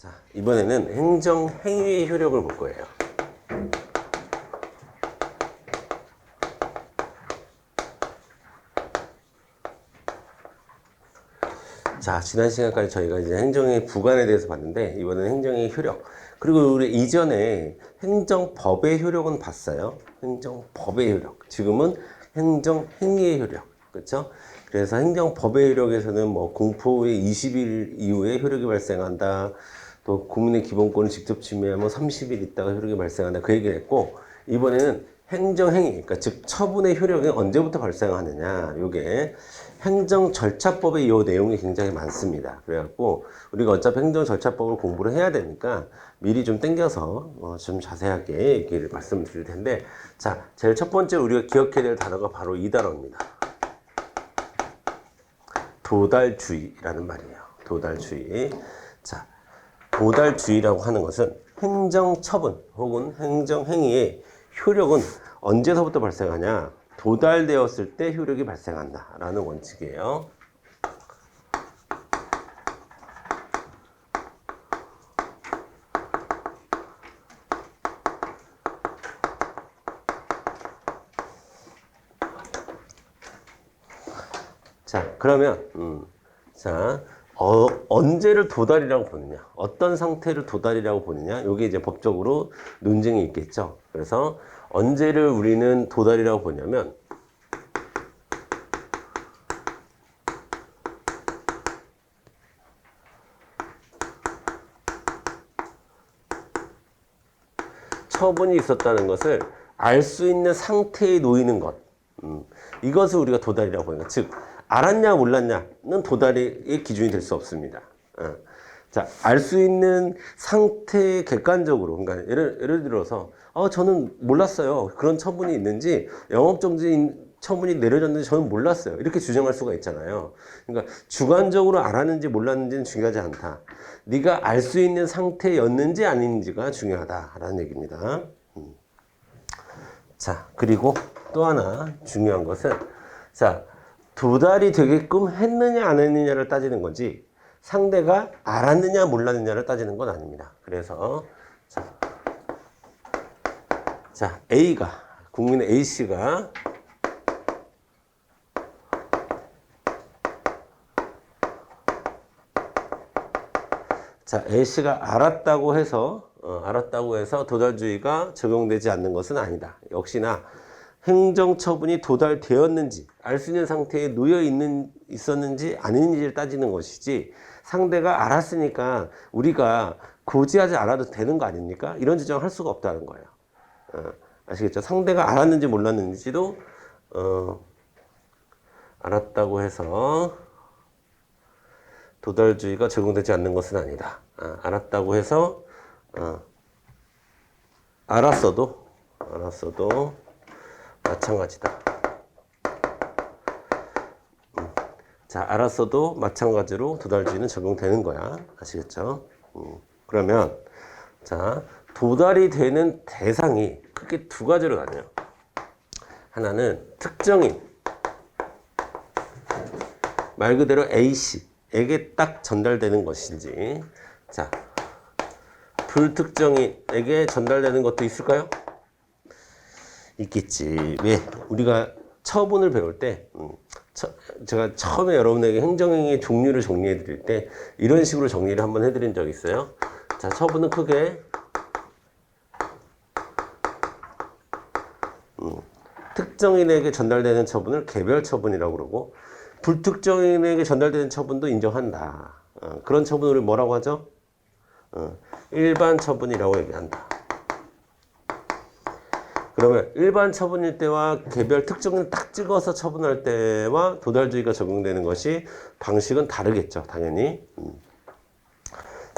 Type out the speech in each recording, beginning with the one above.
자, 이번에는 행정 행위의 효력을 볼 거예요. 자, 지난 시간까지 저희가 이제 행정의 부관에 대해서 봤는데, 이번에는 행정의 효력. 그리고 우리 이전에 행정법의 효력은 봤어요. 행정법의 효력. 지금은 행정행위의 효력. 그렇죠? 그래서 행정법의 효력에서는 뭐 공포의 20일 이후에 효력이 발생한다. 또 국민의 기본권을 직접 침해하면 30일 있다가 효력이 발생한다. 그 얘기를 했고, 이번에는 행정행위, 그러니까 즉 처분의 효력이 언제부터 발생하느냐. 요게 행정절차법의 이 내용이 굉장히 많습니다. 그래갖고 우리가 어차피 행정절차법을 공부를 해야 되니까 미리 좀 땡겨서 좀 자세하게 얘기를 말씀드릴 텐데, 자, 제일 첫 번째 우리가 기억해야 될 단어가 바로 이 단어입니다. 도달주의라는 말이에요. 도달주의. 자, 도달주의라고 하는 것은 행정처분 혹은 행정행위의 효력은 언제서부터 발생하냐? 도달되었을 때 효력이 발생한다 라는 원칙이에요. 자, 그러면 자, 언제를 도달이라고 보느냐, 어떤 상태를 도달이라고 보느냐, 이게 이제 법적으로 논쟁이 있겠죠. 그래서 언제를 우리는 도달이라고 보냐면, 처분이 있었다는 것을 알 수 있는 상태에 놓이는 것, 이것을 우리가 도달이라고 보는 것. 즉 알았냐 몰랐냐는 도달의 기준이 될 수 없습니다. 자, 알 수 있는 상태 객관적으로, 그러니까 예를 들어서 저는 몰랐어요. 그런 처분이 있는지, 영업정지 처분이 내려졌는지 저는 몰랐어요. 이렇게 주장할 수가 있잖아요. 그러니까 주관적으로 알았는지 몰랐는지는 중요하지 않다. 네가 알 수 있는 상태였는지 아닌지가 중요하다라는 얘기입니다. 자, 그리고 또 하나 중요한 것은, 자, 도달이 되게끔 했느냐 안 했느냐를 따지는 거지 상대가 알았느냐 몰랐느냐를 따지는 건 아닙니다. 그래서 자, A가, 국민의 A씨가 자, A씨가 알았다고 해서 도달주의가 적용되지 않는 것은 아니다. 역시나 행정처분이 도달되었는지 알 수 있는 상태에 있었는지 아닌지를 따지는 것이지, 상대가 알았으니까 우리가 고지하지 않아도 되는 거 아닙니까? 이런 주장을 할 수가 없다는 거예요. 아시겠죠? 상대가 알았는지 몰랐는지도 알았다고 해서 도달주의가 적용되지 않는 것은 아니다. 알았다고 해서 알았어도 마찬가지다. 자, 알았어도 마찬가지로 도달주의는 적용되는 거야. 아시겠죠? 그러면 자, 도달이 되는 대상이 크게 두 가지로 나뉘어요. 하나는 특정인, 말 그대로 A씨에게 딱 전달되는 것인지, 자, 불특정인에게 전달되는 것도 있을까요? 있겠지. 왜? 우리가 처분을 배울 때, 제가 처음에 여러분에게 행정행위의 종류를 정리해 드릴 때 이런 식으로 정리를 한번 해드린 적이 있어요. 자, 처분은 크게 특정인에게 전달되는 처분을 개별 처분이라고 그러고, 불특정인에게 전달되는 처분도 인정한다. 그런 처분을 뭐라고 하죠? 일반 처분이라고 얘기한다. 그러면 일반 처분일 때와 개별 특정인 딱 찍어서 처분할 때와 도달주의가 적용되는 것이 방식은 다르겠죠, 당연히.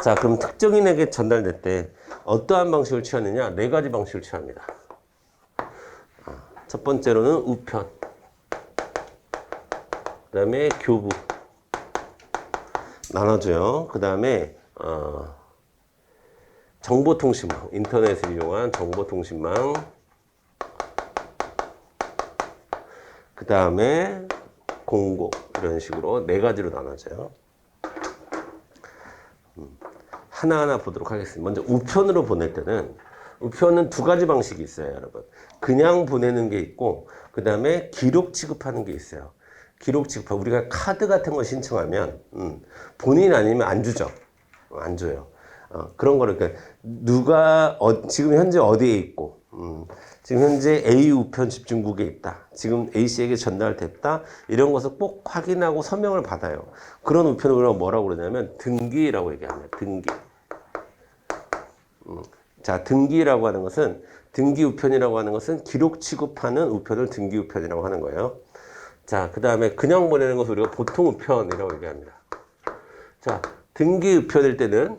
자, 그럼 특정인에게 전달될 때 어떠한 방식을 취하느냐? 네 가지 방식을 취합니다. 첫 번째로는 우편, 그 다음에 교부 나눠줘요. 그 다음에 정보통신망, 인터넷을 이용한 정보통신망, 그 다음에 공고, 이런 식으로 네 가지로 나눠져요. 하나하나 보도록 하겠습니다. 먼저 우편으로 보낼 때는 우편은 두 가지 방식이 있어요, 여러분. 그냥 보내는 게 있고 그 다음에 기록 취급하는 게 있어요. 기록 취급, 우리가 카드 같은 거 신청하면 본인 아니면 안 주죠. 안 줘요. 그런 거를 그러니까 누가 지금 현재 어디에 있고 지금 현재 A 우편 집중국에 있다. 지금 A씨에게 전달됐다. 이런 것을 꼭 확인하고 서명을 받아요. 그런 우편을 우리가 뭐라고 그러냐면 등기라고 얘기합니다. 등기. 자, 등기라고 하는 것은 등기 우편이라고 하는 것은 기록 취급하는 우편을 등기 우편이라고 하는 거예요. 자, 그 다음에 그냥 보내는 것을 우리가 보통 우편이라고 얘기합니다. 자, 등기 우편일 때는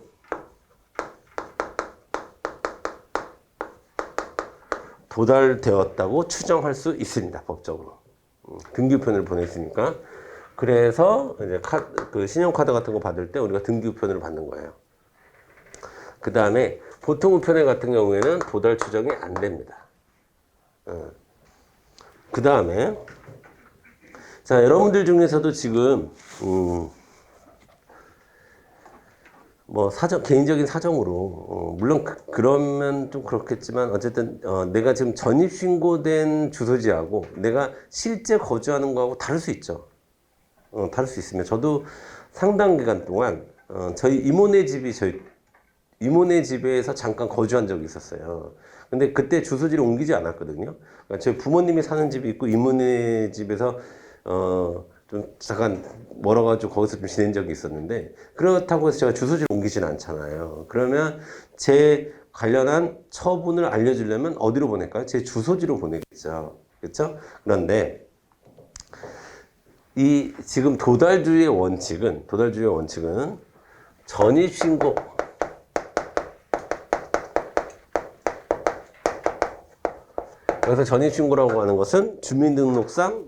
도달되었다고 추정할 수 있습니다. 법적으로. 등기 우편을 보냈으니까. 그래서 이제 그 신용카드 같은 거 받을 때 우리가 등기 우편으로 받는 거예요. 그 다음에 보통 우편회 같은 경우에는 도달 추정이 안 됩니다. 그 다음에 자, 여러분들 중에서도 지금 뭐 개인적인 사정으로 물론 그러면 좀 그렇겠지만 어쨌든 내가 지금 전입신고된 주소지하고 내가 실제 거주하는 거하고 다를 수 있죠. 다를 수 있으면 저도 상당 기간 동안 저희 이모네 집에서 잠깐 거주한 적이 있었어요. 근데 그때 주소지를 옮기지 않았거든요. 그러니까 저희 부모님이 사는 집이 있고 이모네 집에서 좀 잠깐 멀어가지고 거기서 좀 지낸 적이 있었는데 그렇다고 해서 제가 주소지를 옮기진 않잖아요. 그러면 제 관련한 처분을 알려주려면 어디로 보낼까요? 제 주소지로 보내겠죠. 그렇죠? 그런데 이 지금 도달주의의 원칙은 전입신고 그래서 전입신고라고 하는 것은 주민등록상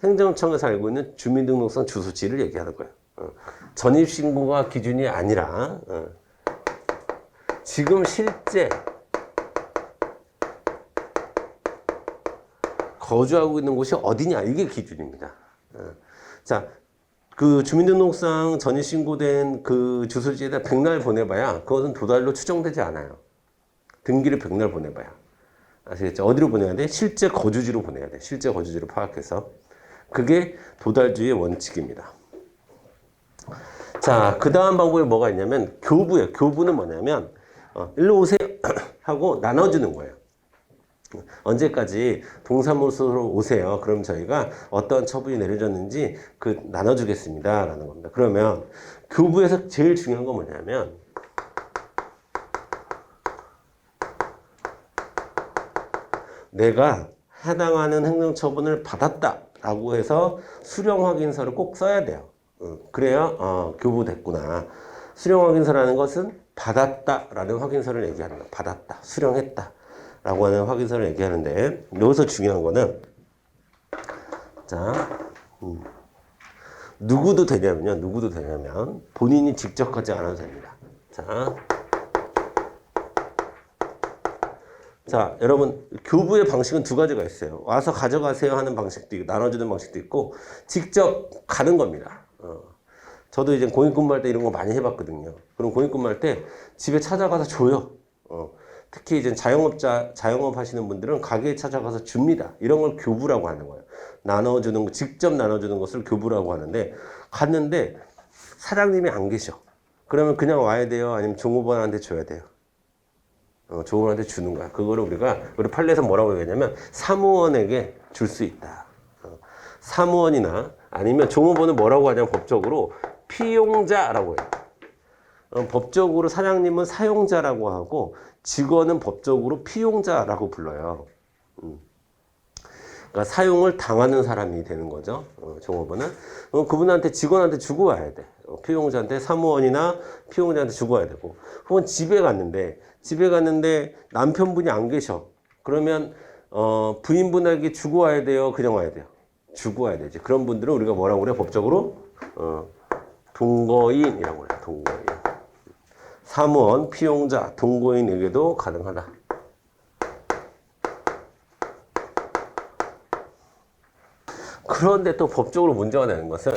행정청에서 알고 있는 주민등록상 주소지를 얘기하는 거예요. 전입신고가 기준이 아니라 지금 실제 거주하고 있는 곳이 어디냐 이게 기준입니다. 자, 그 주민등록상 전입신고된 그 주소지에다 백날 보내봐야 그것은 도달로 추정되지 않아요. 등기를 백날 보내봐야. 아시겠죠? 어디로 보내야 돼? 실제 거주지로 보내야 돼. 실제 거주지로 파악해서. 그게 도달주의의 원칙입니다. 자, 그 다음 방법이 뭐가 있냐면 교부예요. 교부는 뭐냐면 일로 오세요 하고 나눠주는 거예요. 언제까지 동사무소로 오세요. 그럼 저희가 어떤 처분이 내려졌는지 나눠주겠습니다. 라는 겁니다. 그러면 교부에서 제일 중요한 건 뭐냐면 내가 해당하는 행정처분을 받았다라고 해서 수령확인서를 꼭 써야 돼요. 그래야 교부됐구나. 수령확인서라는 것은 받았다라는 확인서를 얘기하는 거예요. 받았다, 수령했다라고 하는 확인서를 얘기하는데 여기서 중요한 거는 자, 누구도 되냐면 본인이 직접 가지 않아도 됩니다. 자, 여러분 교부의 방식은 두 가지가 있어요. 와서 가져가세요 하는 방식도 있고 나눠주는 방식도 있고 직접 가는 겁니다. 저도 이제 공익근무할 때 이런 거 많이 해봤거든요. 그럼 공익근무할 때 집에 찾아가서 줘요. 특히 이제 자영업 하시는 분들은 가게에 찾아가서 줍니다. 이런 걸 교부라고 하는 거예요. 직접 나눠주는 것을 교부라고 하는데 갔는데 사장님이 안 계셔. 그러면 그냥 와야 돼요? 아니면 종업원한테 줘야 돼요? 종업원한테 주는 거야. 그거를 우리 판례에서 뭐라고 얘기하냐면 사무원에게 줄 수 있다. 사무원이나 아니면 종업원은 뭐라고 하냐면 법적으로 피용자라고 해요. 법적으로 사장님은 사용자라고 하고 직원은 법적으로 피용자라고 불러요. 그러니까 사용을 당하는 사람이 되는 거죠. 종업원은. 그분한테 직원한테 주고 와야 돼. 피용자한테 사무원이나 피용자한테 주고 와야 되고. 혹은 집에 갔는데 남편분이 안 계셔. 그러면 부인분에게 주고 와야 돼요? 그냥 와야 돼요? 주고 와야 되지. 그런 분들은 우리가 뭐라고 그래요? 법적으로 동거인이라고 그래요. 동거인. 사무원, 피용자, 동거인에게도 가능하다. 그런데 또 법적으로 문제가 되는 것은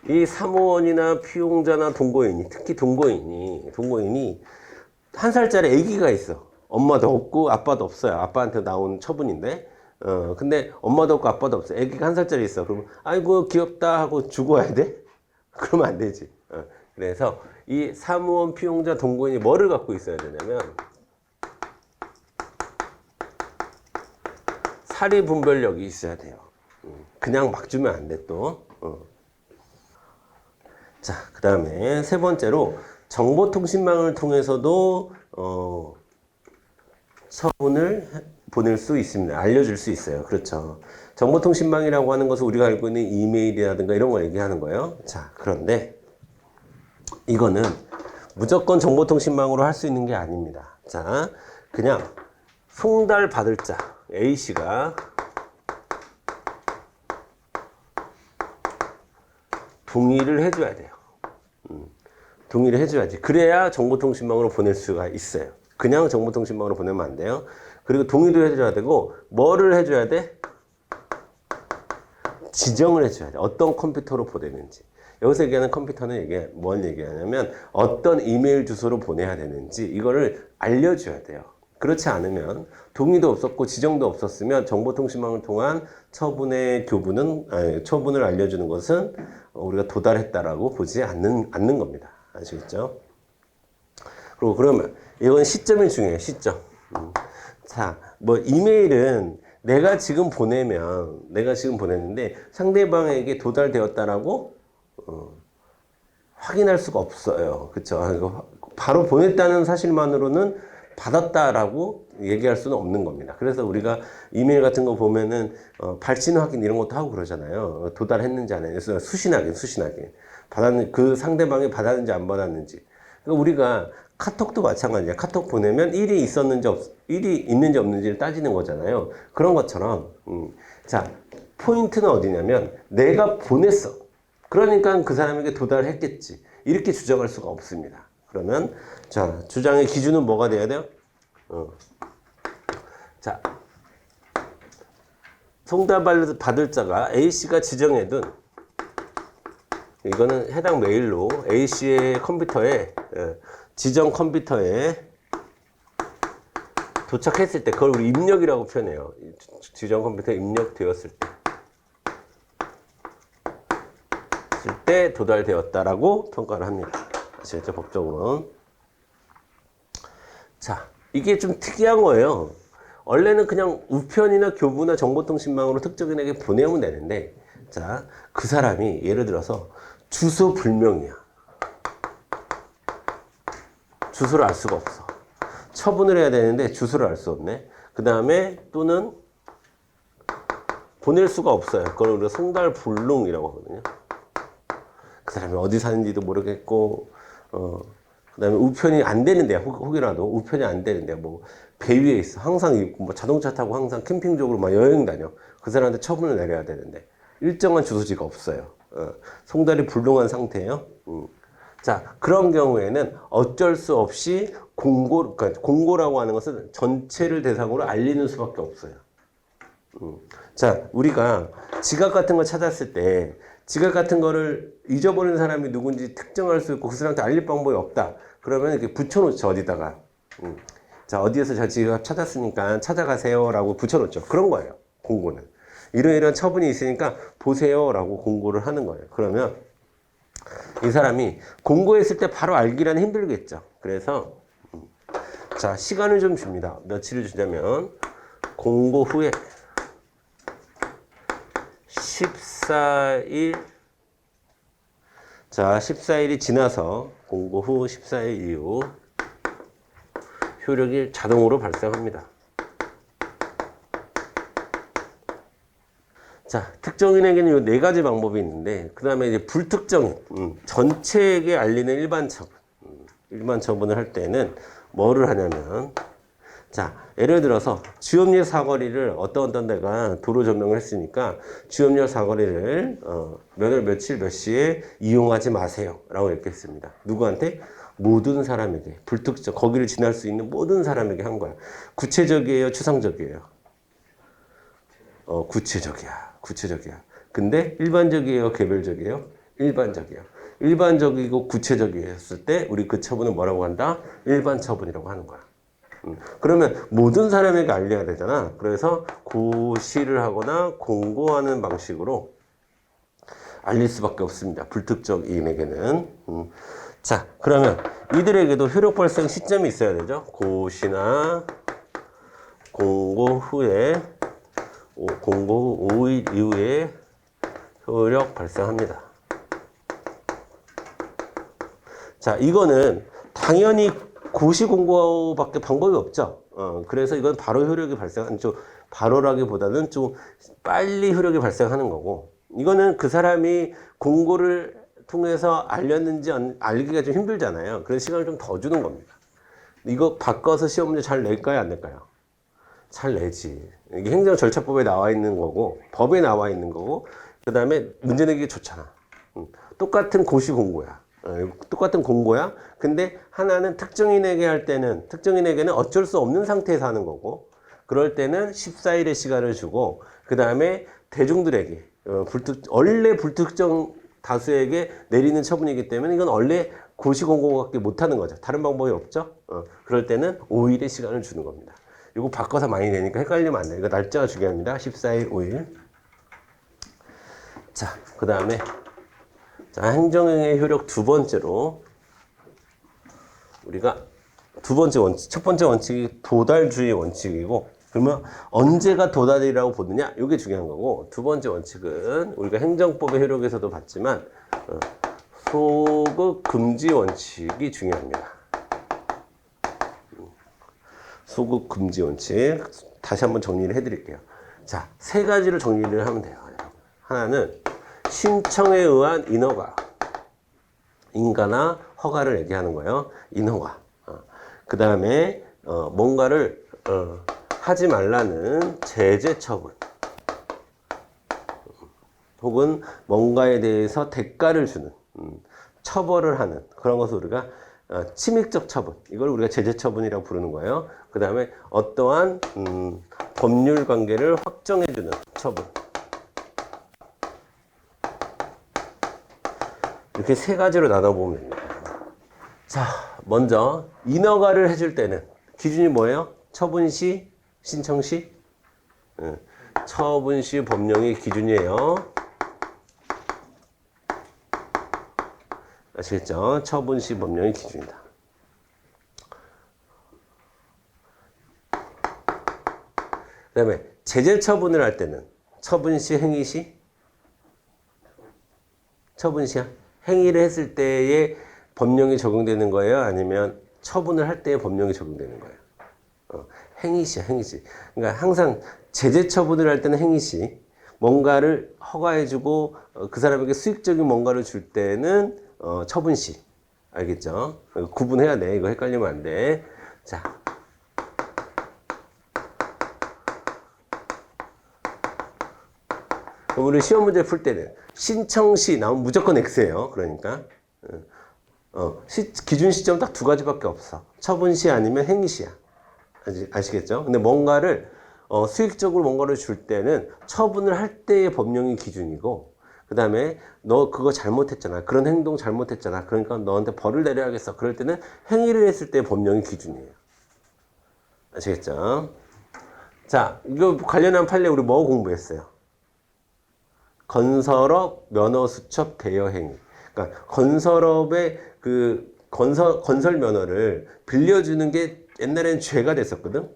이 사무원이나 피용자나 동거인이, 특히 동거인이 1살짜리 아기가 있어. 엄마도 없고 아빠도 없어요. 아빠한테 나온 처분인데, 근데 엄마도 없고 아빠도 없어. 아기가 1살짜리 있어. 그러면 아이고 귀엽다 하고 주고 와야 돼? 그러면 안 되지. 그래서 이 사무원, 피용자, 동거인이 뭐를 갖고 있어야 되냐면 사리 분별력이 있어야 돼요. 그냥 막 주면 안 돼 또. 자, 그 다음에 세 번째로 정보통신망을 통해서도 처분을 보낼 수 있습니다. 알려줄 수 있어요. 그렇죠. 정보통신망이라고 하는 것은 우리가 알고 있는 이메일이라든가 이런 걸 얘기하는 거예요. 자, 그런데 이거는 무조건 정보통신망으로 할 수 있는 게 아닙니다. 자, 그냥 송달 받을 자 A씨가 동의를 해줘야 돼요. 동의를 해줘야지. 그래야 정보통신망으로 보낼 수가 있어요. 그냥 정보통신망으로 보내면 안 돼요. 그리고 동의도 해줘야 되고 뭐를 해줘야 돼? 지정을 해줘야 돼. 어떤 컴퓨터로 보내는지. 여기서 얘기하는 컴퓨터는 이게 뭘 얘기하냐면 어떤 이메일 주소로 보내야 되는지 이거를 알려줘야 돼요. 그렇지 않으면 동의도 없었고 지정도 없었으면 정보통신망을 통한 처분의 처분을 알려주는 것은 우리가 도달했다라고 보지 않는 겁니다. 아시겠죠? 그리고 그러면 이건 시점이 중요해요. 시점. 자, 뭐 이메일은 내가 지금 보냈는데 상대방에게 도달되었다라고 확인할 수가 없어요. 그렇죠? 바로 보냈다는 사실만으로는 받았다라고 얘기할 수는 없는 겁니다. 그래서 우리가 이메일 같은 거 보면은 발신 확인 이런 것도 하고 그러잖아요. 도달했는지 안 했는지 수신 확인. 그 상대방이 받았는지 안 받았는지. 그러니까 우리가 카톡도 마찬가지야. 카톡 보내면 일이 있는지 없는지를 따지는 거잖아요. 그런 것처럼 자, 포인트는 어디냐면 내가 보냈어. 그러니까 그 사람에게 도달했겠지. 이렇게 주장할 수가 없습니다. 그러면 자, 주장의 기준은 뭐가 돼야 돼요? 자, 송달 받을 자가 A씨가 지정해둔 이거는 해당 메일로 A씨의 컴퓨터에 지정 컴퓨터에 도착했을 때 그걸 우리 입력이라고 표현해요. 지정 컴퓨터에 입력되었을 때 도달되었다라고 평가를 합니다. 아시겠죠? 법적으로는. 자, 이게 좀 특이한 거예요. 원래는 그냥 우편이나 교부나 정보통신망으로 특정인에게 보내면 되는데, 자, 그 사람이 예를 들어서 주소 불명이야. 주소를 알 수가 없어. 처분을 해야 되는데 주소를 알 수 없네. 그 다음에 또는 보낼 수가 없어요. 그걸 우리가 송달불능이라고 하거든요. 그 사람이 어디 사는지도 모르겠고, 그 다음에 우편이 안 되는데, 혹여라도 우편이 안 되는데, 뭐, 배 위에 있어. 항상 뭐 자동차 타고 항상 캠핑적으로 막 여행 다녀. 그 사람한테 처분을 내려야 되는데, 일정한 주소지가 없어요. 송달이 불능한 상태예요. 자, 그런 경우에는 어쩔 수 없이 그러니까 공고라고 하는 것은 전체를 대상으로 알리는 수밖에 없어요. 자, 우리가 지갑 같은 거 찾았을 때 지갑 같은 거를 잊어버린 사람이 누군지 특정할 수 있고 그 사람한테 알릴 방법이 없다. 그러면 이렇게 붙여놓죠, 어디다가. 자, 어디에서 저 지갑 찾았으니까 찾아가세요 라고 붙여놓죠. 그런 거예요, 공고는. 이런 처분이 있으니까 보세요 라고 공고를 하는 거예요. 그러면 이 사람이 공고했을 때 바로 알기란 힘들겠죠. 그래서 자, 시간을 좀 줍니다. 며칠을 주냐면 공고 후에 14일, 자, 14일이 지나서 공고 후 14일 이후 효력이 자동으로 발생합니다. 자, 특정인에게는 이 네 가지 방법이 있는데, 그 다음에 이제 불특정인, 전체에게 알리는 일반 처분. 일반 처분을 할 때는 뭐를 하냐면, 자, 예를 들어서 주염열 사거리를 어떤 데가 도로 점령을 했으니까 주염열 사거리를 며칠 몇 시에 이용하지 마세요 라고 이렇게 했습니다. 누구한테? 모든 사람에게. 불특정, 거기를 지날 수 있는 모든 사람에게 한 거야. 구체적이에요? 추상적이에요? 구체적이야. 근데 일반적이에요, 개별적이에요? 일반적이에요. 일반적이고 구체적이었을 때 우리 그 처분은 뭐라고 한다? 일반 처분이라고 하는 거야. 그러면 모든 사람에게 알려야 되잖아. 그래서 고시를 하거나 공고하는 방식으로 알릴 수밖에 없습니다. 불특정인에게는. 자, 그러면 이들에게도 효력 발생 시점이 있어야 되죠. 고시나 공고 후에, 공고 후 5일 이후에 효력 발생합니다. 자, 이거는 당연히 고시 공고밖에 방법이 없죠. 그래서 이건 바로 효력이 발생하는, 좀 바로라기보다는 좀 빨리 효력이 발생하는 거고, 이거는 그 사람이 공고를 통해서 알렸는지 알기가 좀 힘들잖아요. 그래서 시간을 좀 더 주는 겁니다. 이거 바꿔서 시험 문제 잘 낼까요, 안 낼까요? 잘 내지. 이게 행정절차법에 나와 있는 거고, 법에 나와 있는 거고, 그 다음에 문제 내기 좋잖아. 똑같은 고시 공고야. 똑같은 공고야. 근데 하나는 특정인에게 할 때는, 특정인에게는 어쩔 수 없는 상태에서 하는 거고, 그럴 때는 14일의 시간을 주고, 그 다음에 대중들에게, 원래 불특정 다수에게 내리는 처분이기 때문에 이건 원래 고시 공고밖에 못하는 거죠. 다른 방법이 없죠. 그럴 때는 5일의 시간을 주는 겁니다. 이거 바꿔서 많이 내니까 헷갈리면 안 돼요. 이거 날짜가 중요합니다. 14일, 5일. 자, 그 다음에 자, 행정행위의 효력 두 번째로 우리가 두 번째 원칙, 첫 번째 원칙이 도달주의 원칙이고, 그러면 언제가 도달이라고 보느냐? 이게 중요한 거고, 두 번째 원칙은 우리가 행정법의 효력에서도 봤지만 소급 금지 원칙이 중요합니다. 소급 금지 원칙 다시 한번 정리를 해드릴게요. 자, 세 가지를 정리를 하면 돼요. 하나는 신청에 의한 인허가, 인가나 허가를 얘기하는 거예요. 인허가. 그 다음에 뭔가를 하지 말라는 제재 처분, 혹은 뭔가에 대해서 대가를 주는, 처벌을 하는 그런 것을 우리가 침익적 처분, 이걸 우리가 제재 처분이라고 부르는 거예요. 그 다음에 어떠한 법률 관계를 확정해주는 처분. 이렇게 세 가지로 나눠보면 됩니다. 자, 먼저 인허가를 해줄 때는 기준이 뭐예요? 처분시, 신청시? 처분시 법령이 기준이에요. 아시겠죠? 처분시 법령이 기준이다. 그 다음에 제재 처분을 할 때는 처분시, 행위시? 처분시야? 행위를 했을 때의 법령이 적용되는 거예요? 아니면 처분을 할 때의 법령이 적용되는 거예요? 행위시야, 행위시. 그러니까 항상 제재 처분을 할 때는 행위시, 뭔가를 허가해주고 그 사람에게 수익적인 뭔가를 줄 때는 처분시. 알겠죠? 구분해야 돼. 이거 헷갈리면 안 돼. 자. 그럼 우리 시험 문제 풀 때는 신청시 나오면 무조건 X예요. 그러니까 기준 시점 딱 두 가지밖에 없어. 처분시 아니면 행위시야. 아시겠죠? 근데 뭔가를 수익적으로 뭔가를 줄 때는 처분을 할 때의 법령이 기준이고, 그 다음에 너 그거 잘못했잖아, 그런 행동 잘못했잖아, 그러니까 너한테 벌을 내려야겠어, 그럴 때는 행위를 했을 때의 법령이 기준이에요. 아시겠죠? 자, 이거 관련한 판례 우리 뭐 공부했어요? 건설업 면허수첩 대여행위. 그러니까 건설업의 그 건설 면허를 빌려주는 게 옛날에는 죄가 됐었거든.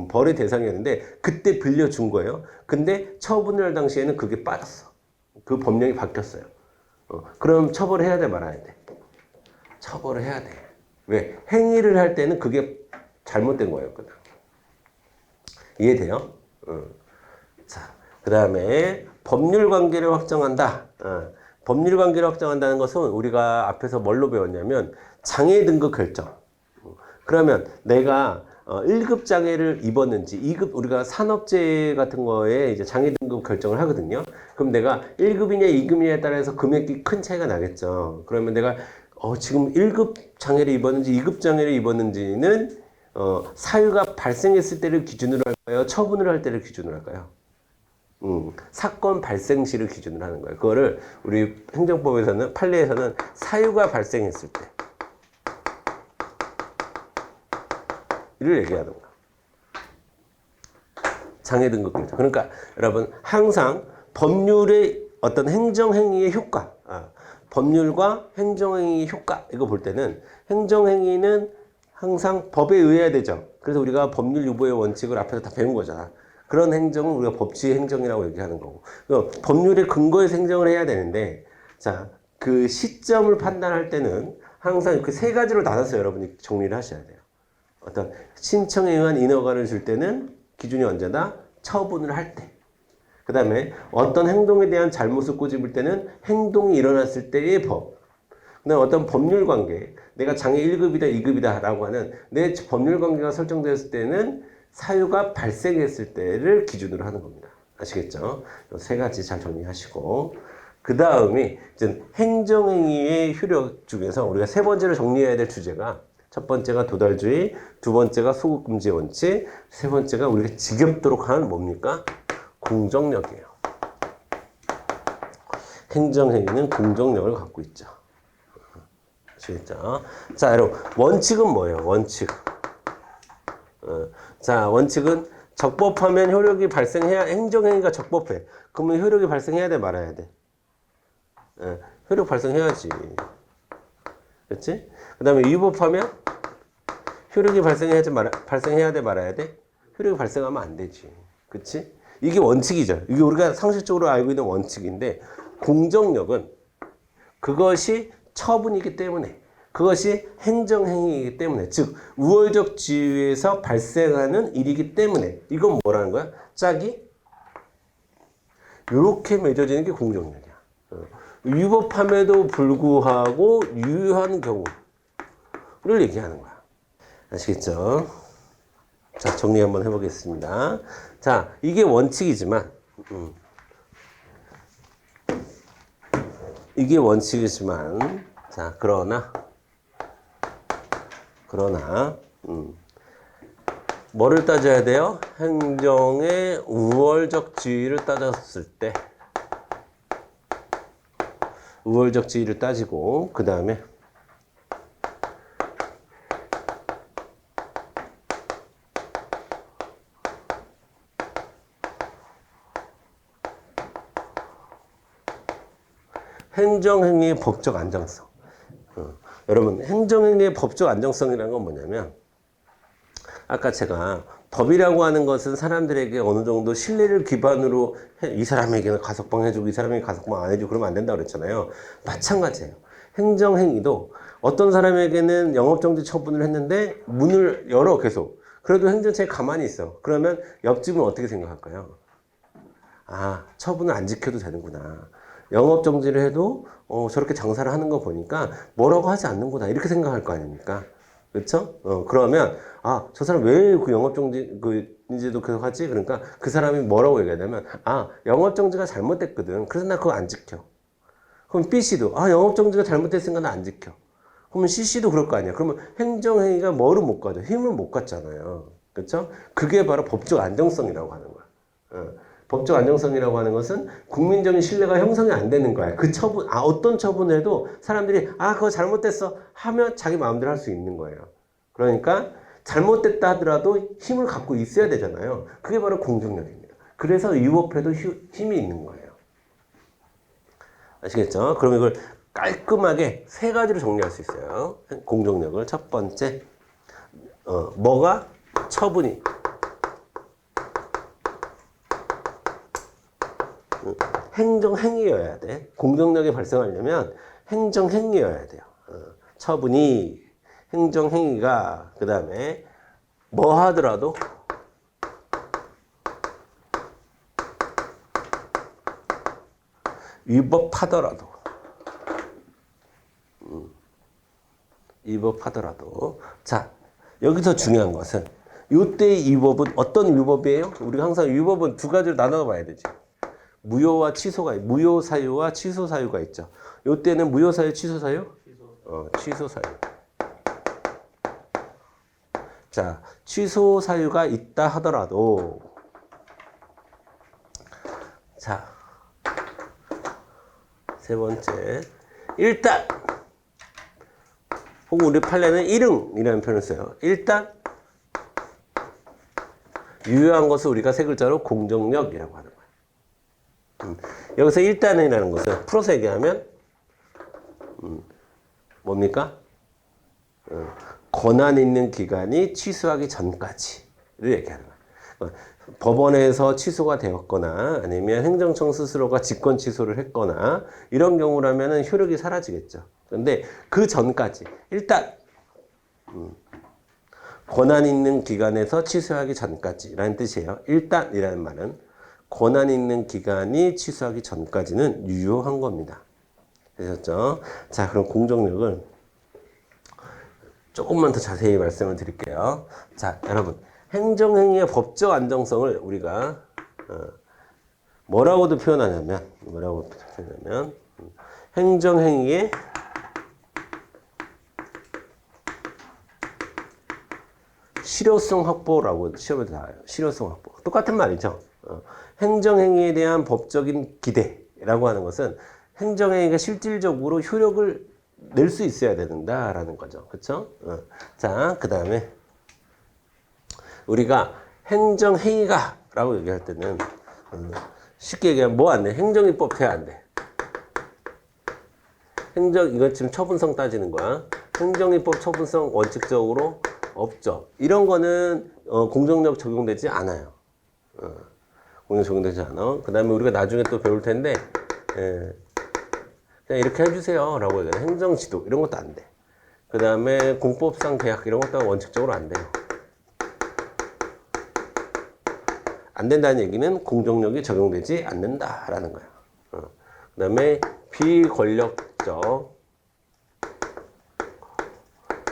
벌의 대상이었는데 그때 빌려준 거예요. 근데 처분을 할 당시에는 그게 빠졌어. 그 법령이 바뀌었어요. 그럼 처벌을 해야 돼, 말아야 돼? 처벌을 해야 돼. 왜? 행위를 할 때는 그게 잘못된 거였거든. 이해돼요? 자, 그 다음에 법률 관계를 확정한다. 법률 관계를 확정한다는 것은 우리가 앞에서 뭘로 배웠냐면 장애 등급 결정. 그러면 내가 1급 장애를 입었는지, 2급, 우리가 산업재해 같은 거에 이제 장애 등급 결정을 하거든요. 그럼 내가 1급이냐 2급이냐에 따라서 금액이 큰 차이가 나겠죠. 그러면 내가 지금 1급 장애를 입었는지 2급 장애를 입었는지는 사유가 발생했을 때를 기준으로 할까요? 처분을 할 때를 기준으로 할까요? 사건 발생 시를 기준으로 하는 거예요. 그거를 우리 행정법에서는 판례에서는 사유가 발생했을 때 이를 얘기하는 거야. 장애 등급기준. 그러니까 여러분 항상 법률의 어떤 행정행위의 효과, 법률과 행정행위의 효과 이거 볼 때는 행정행위는 항상 법에 의해야 되죠. 그래서 우리가 법률 유보의 원칙을 앞에서 다 배운 거잖아. 그런 행정은 우리가 법치의 행정이라고 얘기하는 거고. 법률의 근거에서 행정을 해야 되는데, 자, 그 시점을 판단할 때는 항상 그 세 가지로 나눠서 여러분이 정리를 하셔야 돼요. 어떤 신청에 의한 인허가를 줄 때는 기준이 언제나 처분을 할 때. 그 다음에 어떤 행동에 대한 잘못을 꼬집을 때는 행동이 일어났을 때의 법. 그 다음에 어떤 법률 관계, 내가 장애 1급이다, 2급이다 라고 하는 내 법률 관계가 설정되었을 때는 사유가 발생했을 때를 기준으로 하는 겁니다. 아시겠죠? 이 세 가지 잘 정리하시고. 그 다음이 이제 행정행위의 효력 중에서 우리가 세 번째로 정리해야 될 주제가 첫 번째가 도달주의, 두 번째가 소극금지 원칙, 세 번째가 우리가 지겹도록 하는 뭡니까? 공정력이에요. 행정행위는 공정력을 갖고 있죠. 아시겠죠? 자, 여러분, 원칙은 뭐예요? 원칙. 자, 원칙은 적법하면 효력이 발생해야, 행정행위가 적법해. 그러면 효력이 발생해야 돼, 말아야 돼? 효력 발생해야지. 그렇지? 그 다음에 위법하면 효력이 발생해야 돼, 말아야 돼? 효력이 발생하면 안 되지. 그렇지? 이게 원칙이죠. 이게 우리가 상식적으로 알고 있는 원칙인데, 공정력은 그것이 처분이기 때문에, 그것이 행정행위이기 때문에, 즉 우월적 지위에서 발생하는 일이기 때문에 이건 뭐라는 거야? 짝이 이렇게 맺어지는 게 공정력이야. 위법함에도 불구하고 유효한 경우를 얘기하는 거야. 아시겠죠? 자, 정리 한번 해보겠습니다. 자, 이게 원칙이지만 이게 원칙이지만 자, 그러나 뭐를 따져야 돼요? 행정의 우월적 지위를 따졌을 때 우월적 지위를 따지고 그 다음에 행정행위의 법적 안정성. 여러분, 행정행위의 법적 안정성이라는 건 뭐냐면 아까 제가 법이라고 하는 것은 사람들에게 어느 정도 신뢰를 기반으로 이 사람에게는 가석방 해주고 이 사람에게 가석방 안 해주고 그러면 안 된다고 그랬잖아요. 마찬가지예요. 행정행위도 어떤 사람에게는 영업정지 처분을 했는데 문을 열어 계속. 그래도 행정처에 가만히 있어. 그러면 옆집은 어떻게 생각할까요? 아, 처분을 안 지켜도 되는구나. 영업정지를 해도 저렇게 장사를 하는 거 보니까 뭐라고 하지 않는구나. 이렇게 생각할 거 아닙니까? 그렇죠? 그러면 아, 저 사람 왜 그 영업정지 이제도 계속 하지? 그러니까 그 사람이 뭐라고 얘기하냐면 아, 영업정지가 잘못됐거든. 그래서 나 그거 안 지켜. 그럼 B씨도 아, 영업정지가 잘못됐으니까 나 안 지켜. 그러면 C씨도 그럴 거 아니야. 그러면 행정행위가 뭐를 못 가져? 힘을 못 갖잖아요. 그렇죠? 그게 바로 법적 안정성이라고 하는 거야. 법적 안정성이라고 하는 것은 국민적인 신뢰가 형성이 안 되는 거야. 그 처분, 어떤 처분을 해도 사람들이 그거 잘못됐어 하면 자기 마음대로 할 수 있는 거예요. 그러니까 잘못됐다 하더라도 힘을 갖고 있어야 되잖아요. 그게 바로 공정력입니다. 그래서 위법해도 힘이 있는 거예요. 아시겠죠? 그럼 이걸 깔끔하게 세 가지로 정리할 수 있어요. 공정력을 첫 번째, 뭐가 처분이 행정행위여야 돼. 공정력이 발생하려면 행정행위여야 돼요. 처분이 행정행위가 그 다음에 뭐 하더라도 위법하더라도 자, 여기서 중요한 것은 이때의 위법은 어떤 위법이에요? 우리가 항상 위법은 두 가지로 나눠 봐야 되지. 무효와 취소가, 무효 사유와 취소 사유가 있죠. 이때는 무효 사유, 취소 사유? 취소 사유. 자, 취소 사유가 있다 하더라도 자, 세 번째. 일단, 혹은 우리 판례는 일응이라는 표현을 써요. 일단, 유효한 것을 우리가 세 글자로 공정력이라고 하는 거예요. 여기서 일단이라는 것을 풀어서 얘기하면, 뭡니까? 권한 있는 기간이 취소하기 전까지를 얘기하는 거예요. 법원에서 취소가 되었거나 아니면 행정청 스스로가 직권 취소를 했거나 이런 경우라면 효력이 사라지겠죠. 그런데 그 전까지 일단 권한 있는 기간에서 취소하기 전까지라는 뜻이에요. 일단이라는 말은 권한 있는 기간이 취소하기 전까지는 유효한 겁니다. 되셨죠? 자, 그럼 공정력을 조금만 더 자세히 말씀을 드릴게요. 자, 여러분. 행정행위의 법적 안정성을 우리가 뭐라고 표현하냐면 행정행위의 실효성 확보라고 시험에 나와요. 실효성 확보. 똑같은 말이죠. 행정행위에 대한 법적인 기대라고 하는 것은 행정행위가 실질적으로 효력을 낼 수 있어야 된다라는 거죠. 그렇죠? 자, 그 다음에 우리가 행정행위가 라고 얘기할 때는 쉽게 얘기하면 뭐 안 돼? 행정입법 해야 안 돼. 이건 지금 처분성 따지는 거야. 행정입법 처분성 원칙적으로 없죠. 이런 거는 공정력 적용되지 않아요. 공정력 적용되지 않아. 그 다음에 우리가 나중에 또 배울 텐데 그냥 이렇게 해주세요 라고 얘기해요. 행정지도 이런 것도 안 돼. 그 다음에 공법상 계약 이런 것도 원칙적으로 안 돼요. 안 된다는 얘기는 공정력이 적용되지 않는다라는 거예요. 그 다음에 비권력적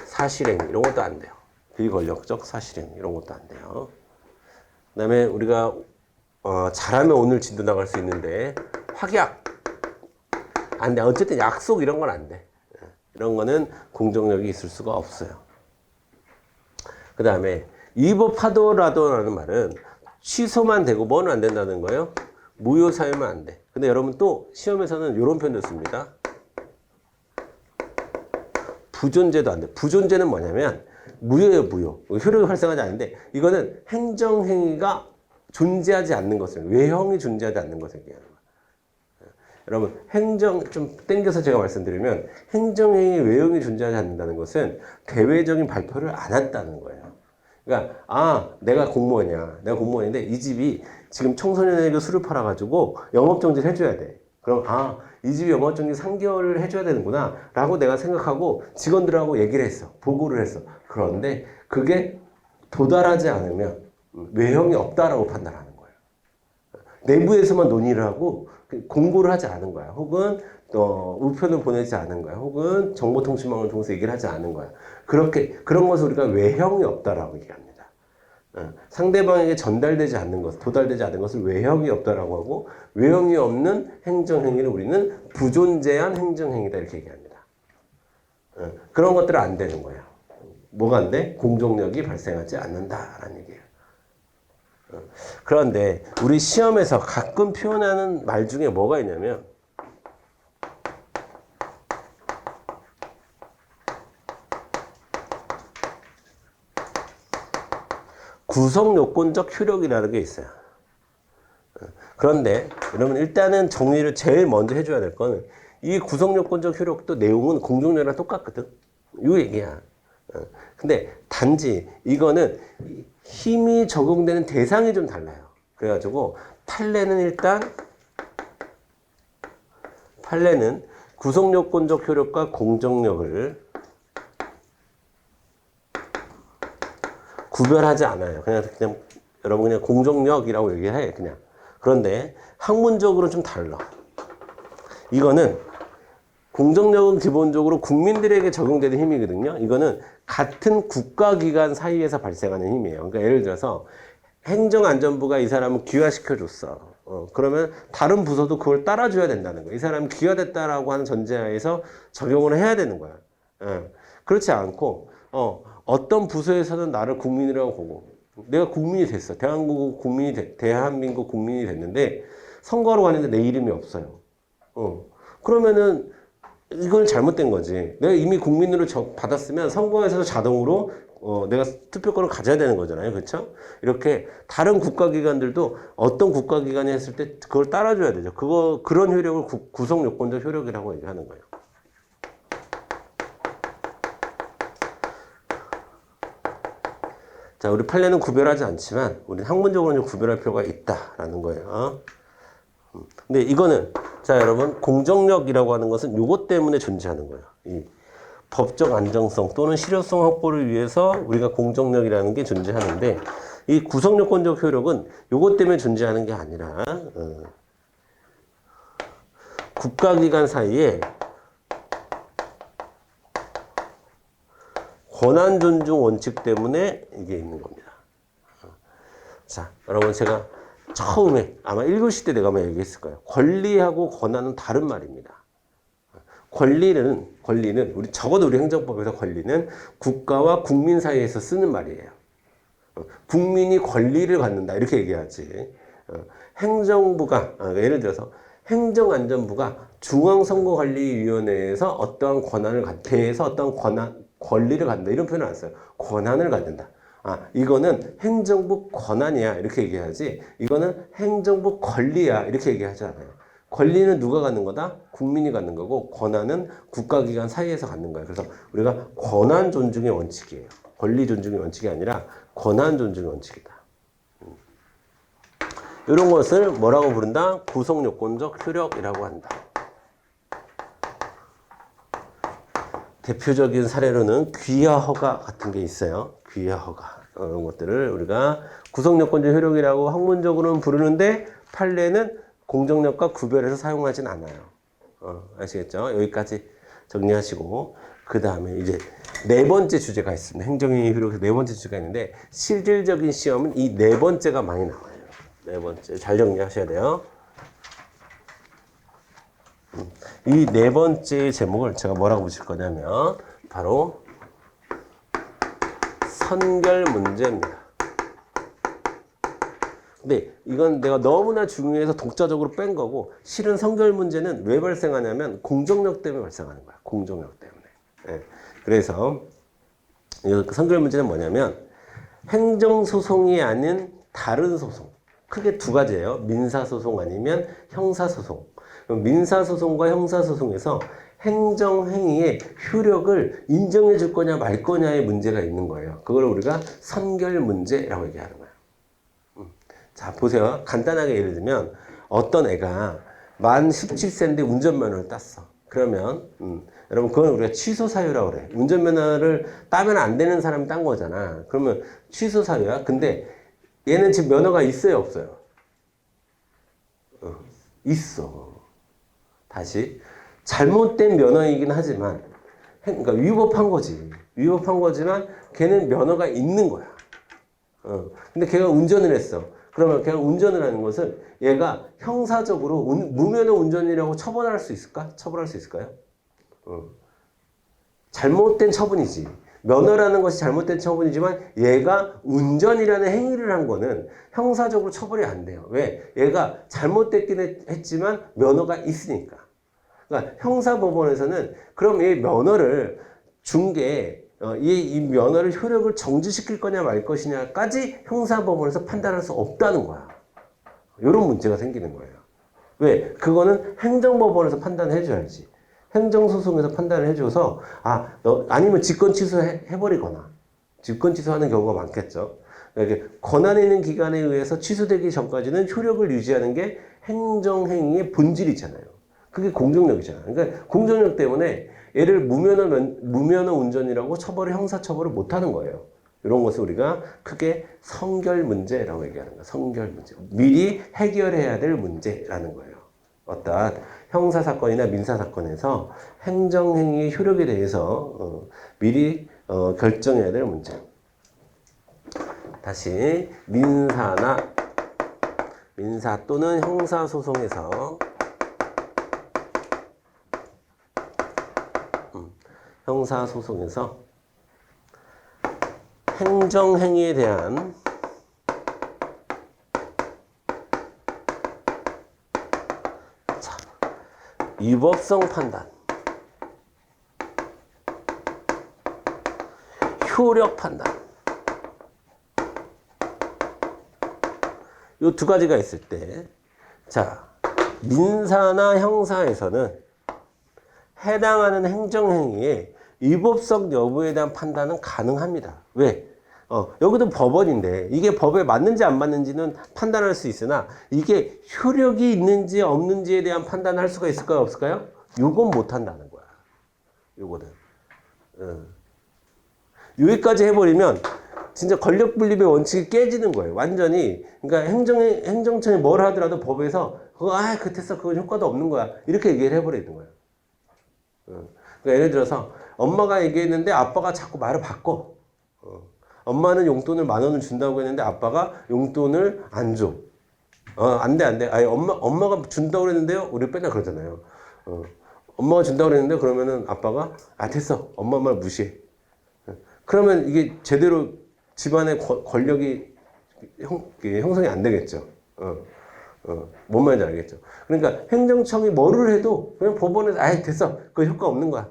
사실행 이런 것도 안 돼요. 비권력적 사실행 이런 것도 안 돼요. 그 다음에 우리가 잘하면 오늘 진도 나갈 수 있는데 확약 안 돼. 어쨌든 약속 이런 건 안 돼. 이런 거는 공정력이 있을 수가 없어요. 그 다음에 위법하더라도라는 말은 취소만 되고 뭐는 안 된다는 거예요? 무효 사유면 안 돼. 근데 여러분 또 시험에서는 이런 표현도 씁니다. 부존재도 안 돼. 부존재는 뭐냐면 무효예요, 무효. 효력이 발생하지 않는데 이거는 행정행위가 존재하지 않는 것을, 외형이 존재하지 않는 것을 얘기하는 거예요. 여러분 행정 좀 땡겨서 제가 말씀드리면 행정행위 외형이 존재하지 않는다는 것은 대외적인 발표를 안 한다는 거예요. 그러니까 내가 공무원인데 이 집이 지금 청소년에게 술을 팔아가지고 영업정지를 해줘야 돼. 그럼 이 집이 영업정지 3개월을 해줘야 되는구나 라고 내가 생각하고 직원들하고 얘기를 했어. 보고를 했어. 그런데 그게 도달하지 않으면 외형이 없다라고 판단하는 거예요. 내부에서만 논의를 하고 공고를 하지 않은 거야. 혹은 우편을 보내지 않은 거야. 혹은 정보통신망을 통해서 얘기를 하지 않은 거야. 그런 것을 우리가 외형이 없다라고 얘기합니다. 상대방에게 전달되지 않는 것, 도달되지 않은 것을 외형이 없다라고 하고, 외형이 없는 행정행위를 우리는 부존재한 행정행위다 이렇게 얘기합니다. 그런 것들은 안 되는 거예요. 뭐가 안 돼? 공정력이 발생하지 않는다라는 얘기예요. 그런데 우리 시험에서 가끔 표현하는 말 중에 뭐가 있냐면 구성요건적 효력이라는 게 있어요. 그런데 여러분 일단은 정리를 제일 먼저 해줘야 될 거는 이 구성요건적 효력도 내용은 공정력이랑 똑같거든. 이 얘기야. 근데 단지 이거는 힘이 적용되는 대상이 좀 달라요. 그래가지고 판례는 구성요건적 효력과 공정력을 구별하지 않아요. 그냥 여러분 그냥 공정력이라고 얘기해 그냥. 그런데 학문적으로는 좀 달라. 이거는 공정력은 기본적으로 국민들에게 적용되는 힘이거든요. 이거는 같은 국가기관 사이에서 발생하는 힘이에요. 그러니까 예를 들어서 행정안전부가 이 사람을 귀화시켜줬어. 그러면 다른 부서도 그걸 따라줘야 된다는 거야. 이 사람이 귀화됐다라고 하는 전제하에서 적용을 해야 되는 거야. 그렇지 않고 어떤 부서에서는 나를 국민이라고 보고 내가 국민이 됐어. 대한민국 국민이 됐는데 선거하러 가는데 내 이름이 없어요. 그러면은 이건 잘못된 거지. 내가 이미 국민으로 받았으면 선거에서 자동으로 내가 투표권을 가져야 되는 거잖아요. 그렇죠? 이렇게 다른 국가기관들도 어떤 국가기관이 했을 때 그걸 따라줘야 되죠. 그런 효력을 구성 요건적 효력이라고 얘기하는 거예요. 자, 우리 판례는 구별하지 않지만 우리는 학문적으로는 구별할 필요가 있다라는 거예요. 근데 이거는 자, 여러분, 공정력이라고 하는 것은 요것 때문에 존재하는 거예요. 이 법적 안정성 또는 실효성 확보를 위해서 우리가 공정력이라는 게 존재하는데, 이 구성요건적 효력은 요것 때문에 존재하는 게 아니라 국가기관 사이에 권한 존중 원칙 때문에 이게 있는 겁니다. 자, 여러분, 제가 처음에 아마 1교시 때 내가 아마 얘기했을 거예요. 권리하고 권한은 다른 말입니다. 권리는 적어도 우리 행정법에서 권리는 국가와 국민 사이에서 쓰는 말이에요. 국민이 권리를 갖는다 이렇게 얘기하지. 행정부가 예를 들어서 행정안전부가 중앙선거관리위원회에서 어떠한 대해서 어떠한 권리를 갖는다 이런 표현을 안 써요. 권한을 갖는다. 이거는 행정부 권한이야 이렇게 얘기하지, 이거는 행정부 권리야 이렇게 얘기하지 않아요. 권리는 누가 갖는 거다? 국민이 갖는 거고, 권한은 국가기관 사이에서 갖는 거예요. 그래서 우리가 권한 존중의 원칙이에요. 권리 존중의 원칙이 아니라 권한 존중의 원칙이다. 이런 것을 뭐라고 부른다? 구성요건적 효력이라고 한다. 대표적인 사례로는 귀화 허가 같은 게 있어요. 귀화 허가. 이런 것들을 우리가 구성요건적 효력이라고 학문적으로는 부르는데 판례는 공정력과 구별해서 사용하진 않아요. 아시겠죠? 여기까지 정리하시고, 그 다음에 이제 네 번째 주제가 있습니다. 행정행위 효력에서 네 번째 주제가 있는데, 실질적인 시험은 이 네 번째가 많이 나와요. 네 번째. 잘 정리하셔야 돼요. 이 네 번째 제목을 제가 뭐라고 붙일 거냐면 바로 선결 문제입니다. 근데 이건 내가 너무나 중요해서 독자적으로 뺀 거고, 실은 선결 문제는 왜 발생하냐면 공정력 때문에 발생하는 거야. 공정력 때문에. 네. 그래서 이 선결 문제는 뭐냐면 행정소송이 아닌 다른 소송. 크게 두 가지예요. 민사소송 아니면 형사소송. 민사소송과 형사소송에서 행정행위의 효력을 인정해 줄 거냐 말 거냐의 문제가 있는 거예요. 그걸 우리가 선결 문제라고 얘기하는 거예요. 자, 보세요. 간단하게 예를 들면 어떤 애가 만 17세인데 운전면허를 땄어. 그러면 여러분, 그건 우리가 취소 사유라고 그래. 운전면허를 따면 안 되는 사람이 딴 거잖아. 그러면 취소 사유야. 근데 얘는 지금 면허가 있어요, 없어요? 있어. 다시, 잘못된 면허이긴 하지만, 그러니까 위법한 거지. 위법한 거지만 걔는 면허가 있는 거야. 근데 걔가 운전을 했어. 그러면 걔가 운전을 하는 것은 얘가 형사적으로 무면허 운전이라고 처벌할 수 있을까? 처벌할 수 있을까요? 잘못된 처분이지. 면허라는 것이 잘못된 처분이지만 얘가 운전이라는 행위를 한 거는 형사적으로 처벌이 안 돼요. 왜? 얘가 잘못됐긴 했지만 면허가 있으니까. 그러니까 형사법원에서는 그럼 이 면허를 준 게 이 면허를 효력을 정지시킬 거냐 말 것이냐까지 형사법원에서 판단할 수 없다는 거야. 이런 문제가 생기는 거예요. 왜? 그거는 행정법원에서 판단해 줘야지. 행정소송에서 판단을 해줘서 아니면 직권 취소해버리거나, 직권 취소하는 경우가 많겠죠. 그러니까 권한 있는 기관에 의해서 취소되기 전까지는 효력을 유지하는 게 행정행위의 본질이잖아요. 그게 공정력이잖아요. 그러니까 공정력 때문에 얘를 무면허 운전이라고 형사처벌을 못하는 거예요. 이런 것을 우리가 크게 선결 문제라고 얘기하는 거예요. 선결 문제. 미리 해결해야 될 문제라는 거예요. 어떠한 형사사건이나 민사사건에서 행정행위의 효력에 대해서 미리 결정해야 될 문제. 다시 민사 또는 형사소송에서 행정행위에 대한 위법성 판단, 효력 판단. 요 두 가지가 있을 때, 자, 민사나 형사에서는 해당하는 행정행위의 위법성 여부에 대한 판단은 가능합니다. 왜? 여기도 법원인데 이게 법에 맞는지 안 맞는지는 판단할 수 있으나 이게 효력이 있는지 없는지에 대한 판단을 할 수가 있을까요? 없을까요? 요건 못 한다는 거야. 요거는. 여기까지 해버리면 진짜 권력 분립의 원칙이 깨지는 거예요. 완전히. 그러니까 행정청이 뭘 하더라도 법에서 그거 됐어. 그건 효과도 없는 거야. 이렇게 얘기를 해버리는 거예요. 그러니까 예를 들어서 엄마가 얘기했는데 아빠가 자꾸 말을 바꿔. 엄마는 용돈을 10,000원을 준다고 했는데 아빠가 용돈을 안 줘. 안 돼, 안 돼. 아니, 엄마가 준다고 그랬는데요? 우리 맨날 그러잖아요. 엄마가 준다고 그랬는데 그러면은 아빠가 됐어. 엄마 말 무시해. 그러면 이게 제대로 집안의 권력이 형성이 안 되겠죠. 뭔 말인지 알겠죠. 그러니까 행정청이 뭐를 해도 그냥 법원에서 됐어. 그거 효과 없는 거야.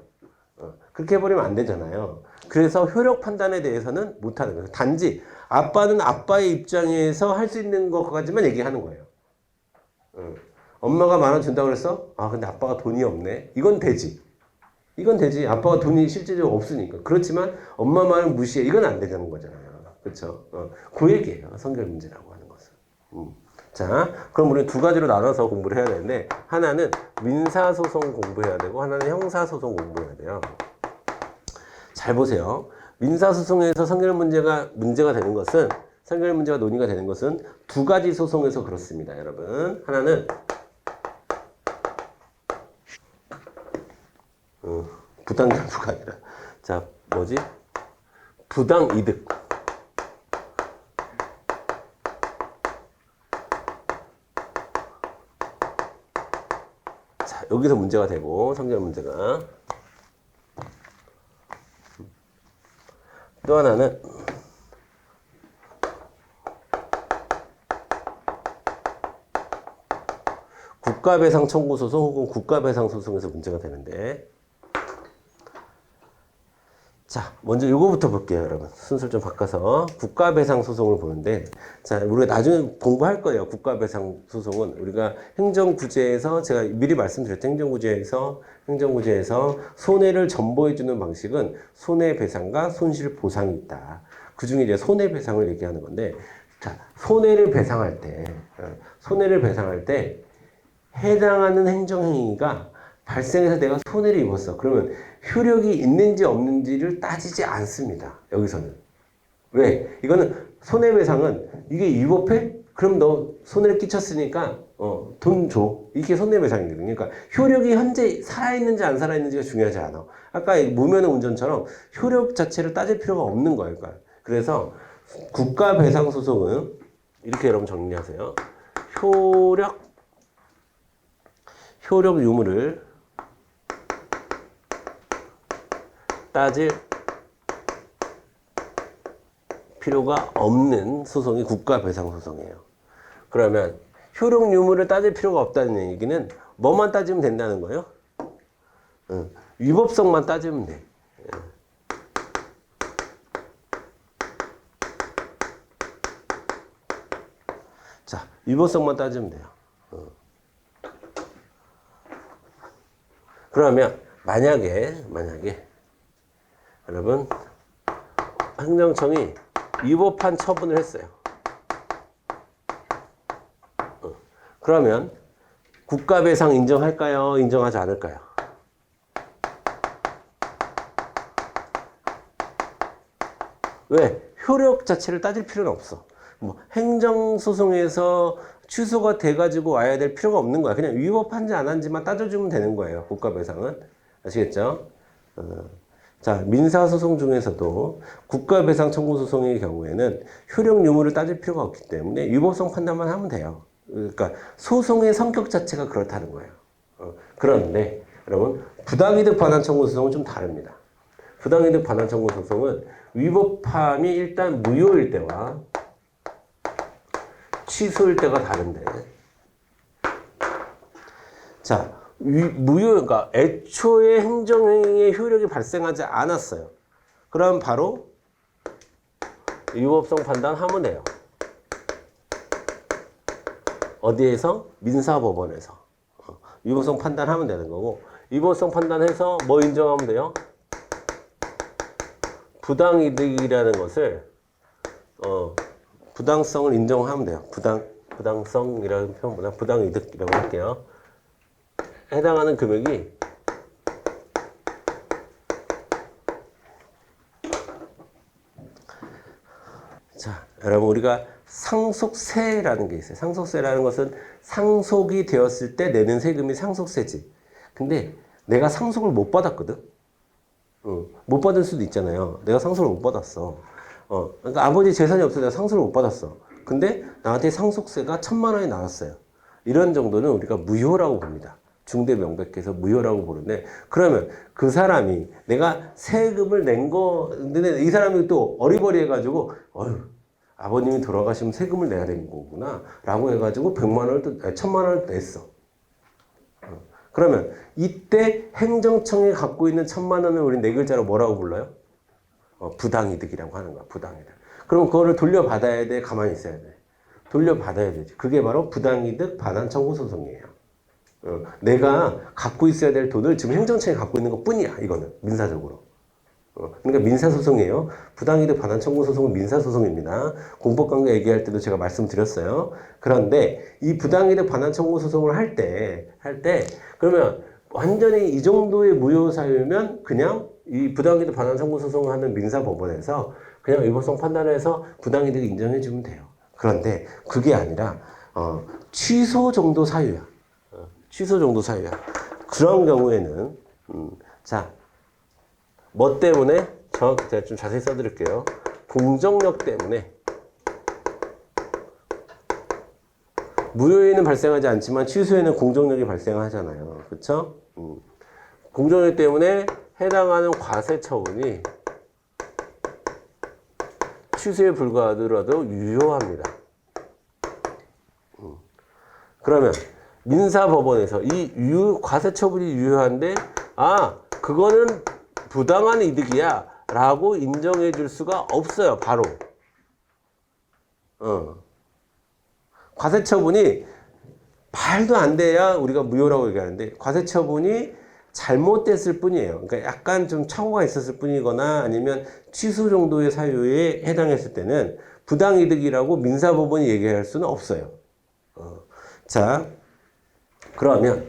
그렇게 해버리면 안 되잖아요. 그래서 효력 판단에 대해서는 못하는 거예요. 단지 아빠는 아빠의 입장에서 할 수 있는 것까지만 얘기하는 거예요. 엄마가 10,000원 준다고 그랬어? 근데 아빠가 돈이 없네. 이건 되지. 이건 되지. 아빠가 돈이 실제적으로 없으니까. 그렇지만 엄마 말은 무시해. 이건 안 되는 거잖아요. 그렇죠? 그 얘기예요. 선결 문제라고 하는 것은. 자, 그럼 우리 두 가지로 나눠서 공부를 해야 되는데 하나는 민사소송 공부해야 되고 하나는 형사소송 공부해야 돼요. 잘 보세요. 민사소송에서 선결 문제가 되는 것은 선결 문제가 논의가 되는 것은 두 가지 소송에서 그렇습니다. 여러분. 하나는 부당장부가 아니라 자 뭐지? 부당이득. 자 여기서 문제가 되고 선결 문제가 또 하나는 국가배상 청구 소송 혹은 국가배상 소송에서 문제가 되는데 자, 먼저 이거부터 볼게요, 여러분. 순서를 좀 바꿔서 국가배상 소송을 보는데 자, 우리가 나중에 공부할 거예요. 국가배상 소송은 우리가 행정구제에서 제가 미리 말씀드렸죠. 행정구제에서 손해를 전보해 주는 방식은 손해배상과 손실보상이 있다. 그 중에 이제 손해배상을 얘기하는 건데 자, 손해를 배상할 때 해당하는 행정행위가 발생해서 내가 손해를 입었어. 그러면 효력이 있는지 없는지를 따지지 않습니다. 여기서는. 왜? 이거는 손해배상은 이게 위법해? 그럼 너 손해를 끼쳤으니까 돈 줘. 이게 손해배상이거든요. 그러니까 효력이 현재 살아있는지 안 살아있는지가 중요하지 않아. 아까 무면허 운전처럼 효력 자체를 따질 필요가 없는 거예요. 그러니까. 그래서 국가배상소송은 이렇게 여러분 정리하세요. 효력 유무를 따질 필요가 없는 소송이 국가배상소송이에요. 그러면 효력 유무를 따질 필요가 없다는 얘기는 뭐만 따지면 된다는 거예요? 위법성만 따지면 돼. 자, 위법성만 따지면 돼요. 그러면 만약에 여러분 행정청이 위법한 처분을 했어요. 그러면 국가배상 인정할까요? 인정하지 않을까요? 왜? 효력 자체를 따질 필요는 없어. 뭐 행정소송에서 취소가 돼가지고 와야 될 필요가 없는 거야. 그냥 위법한지 안 한지만 따져주면 되는 거예요. 국가배상은. 아시겠죠? 자, 민사소송 중에서도 국가배상 청구소송의 경우에는 효력 유무를 따질 필요가 없기 때문에 위법성 판단만 하면 돼요. 그러니까 소송의 성격 자체가 그렇다는 거예요. 그런데 여러분 부당이득 반환 청구소송은 좀 다릅니다. 부당이득 반환 청구소송은 위법함이 일단 무효일 때와 취소일 때가 다른데 자 그러니까 애초에 행정행위의 효력이 발생하지 않았어요. 그럼 바로 위법성 판단하면 돼요. 어디에서? 민사법원에서. 위법성 판단하면 되는 거고, 위법성 판단해서 뭐 인정하면 돼요? 부당이득이라는 것을 부당성을 인정하면 돼요. 부당성이라는 표현보다 부당이득이라고 할게요. 해당하는 금액이 자, 여러분 우리가 상속세라는 게 있어요. 상속세라는 것은 상속이 되었을 때 내는 세금이 상속세지. 근데 내가 상속을 못 받았거든. 못 받을 수도 있잖아요. 내가 상속을 못 받았어. 그러니까 아버지 재산이 없어서 내가 상속을 못 받았어. 근데 나한테 상속세가 1,000만 원이 나왔어요. 이런 정도는 우리가 무효라고 봅니다. 중대명백해서 무효라고 보는데, 그러면 그 사람이 내가 세금을 낸 거, 근데 이 사람이 또 어리버리해가지고, 아버님이 돌아가시면 세금을 내야 되는 거구나 라고 해가지고 100만 원을 또, 1,000만 원을 냈어. 그러면 이때 행정청이 갖고 있는 1,000만 원을 우리 네 글자로 뭐라고 불러요? 부당이득이라고 하는 거야. 부당이득. 그럼 그거를 돌려받아야 돼? 가만히 있어야 돼? 돌려받아야 되지. 그게 바로 부당이득 반환 청구 소송이에요. 내가 갖고 있어야 될 돈을 지금 행정청이 갖고 있는 것 뿐이야. 이거는 민사적으로. 그러니까 민사소송이에요. 부당이득 반환 청구 소송은 민사소송입니다. 공법관계 얘기할 때도 제가 말씀드렸어요. 그런데 이 부당이득 반환 청구 소송을 할 때 그러면 완전히 이 정도의 무효 사유면 그냥 이 부당이득 반환 청구 소송을 하는 민사법원에서 그냥 위법성 판단을 해서 부당이득 인정해 주면 돼요. 그런데 그게 아니라 취소 정도 사유야. 취소 정도 사유야. 그런 경우에는 자, 뭐 때문에? 정확히 제가 좀 자세히 써드릴게요. 공정력 때문에. 무효에는 발생하지 않지만 취소에는 공정력이 발생하잖아요. 그쵸? 공정력 때문에 해당하는 과세 처분이 취소에 불과하더라도 유효합니다. 그러면 민사법원에서 이 과세 처분이 유효한데, 그거는 부당한 이득이야 라고 인정해 줄 수가 없어요. 바로 과세처분이 말도 안 돼야 우리가 무효라고 얘기하는데, 과세처분이 잘못됐을 뿐이에요. 그러니까 약간 좀 착오가 있었을 뿐이거나 아니면 취소 정도의 사유에 해당했을 때는 부당이득이라고 민사법원이 얘기할 수는 없어요. 자, 그러면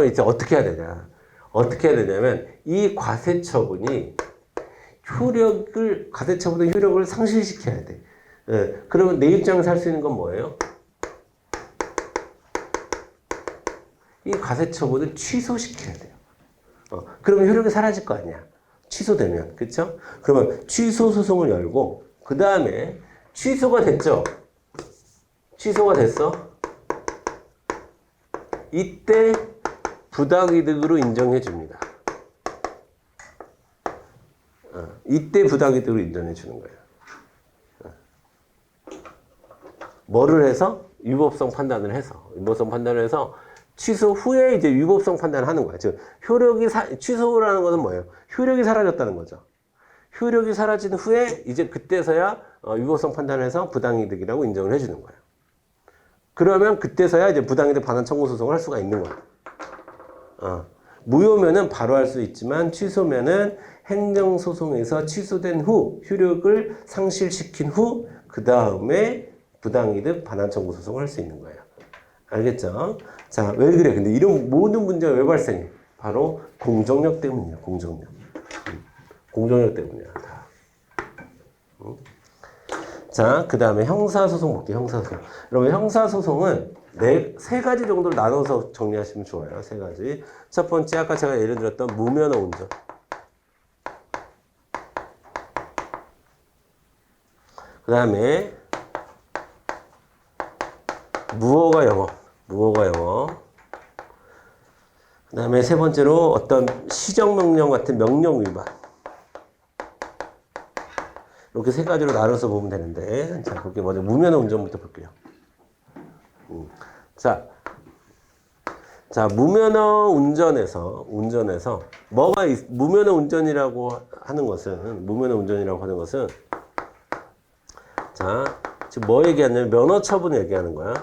이제 어떻게 해야 되냐면 이 과세처분의 효력을 상실시켜야 돼. 그러면 내 입장에서 할 수 있는 건 뭐예요? 이 과세처분을 취소시켜야 돼요. 그러면 효력이 사라질 거 아니야. 취소되면. 그쵸? 그러면 취소 소송을 열고, 그 다음에 취소가 됐죠? 취소가 됐어? 이때 부당이득으로 인정해 줍니다. 이때 부당이득으로 인정해 주는 거예요. 뭐를 해서? 위법성 판단을 해서 취소 후에 이제 위법성 판단을 하는 거야. 즉, 취소라는 것은 뭐예요? 효력이 사라졌다는 거죠. 효력이 사라진 후에 이제 그때서야 위법성 판단을 해서 부당이득이라고 인정을 해주는 거예요. 그러면 그때서야 이제 부당이득 반환 청구 소송을 할 수가 있는 거야. 무효면은 바로 할 수 있지만 취소면은 행정소송에서 취소된 후, 효력을 상실시킨 후, 그 다음에 부당이득 반환 청구 소송을 할 수 있는 거예요. 알겠죠? 자, 왜 그래? 근데 이런 모든 문제가 왜 발생해? 바로 공정력 때문이야, 공정력. 공정력 때문이야, 다. 자, 그 다음에 형사소송 볼게요, 형사소송. 여러분, 형사소송은 세 가지 정도로 나눠서 정리하시면 좋아요, 세 가지. 첫 번째, 아까 제가 예를 들었던 무면허 운전. 그 다음에 무허가 영업. 그 다음에 세 번째로 어떤 시정명령 같은 명령 위반. 이렇게 세 가지로 나눠서 보면 되는데, 자, 그렇게 먼저 무면허 운전부터 볼게요. 자, 자, 무면허 운전에서 뭐가 무면허 운전이라고 하는 것은 자, 지금 뭐 얘기하냐면 면허 처분 얘기하는 거야.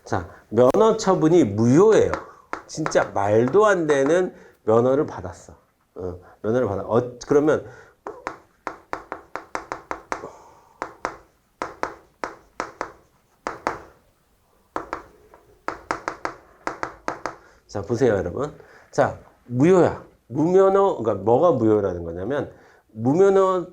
자, 면허 처분이 무효예요. 진짜 말도 안 되는 면허를 받았어. 면허를 받아. 그러면 자, 보세요, 여러분. 자, 무효야. 무면허, 그러니까 뭐가 무효라는 거냐면 무면허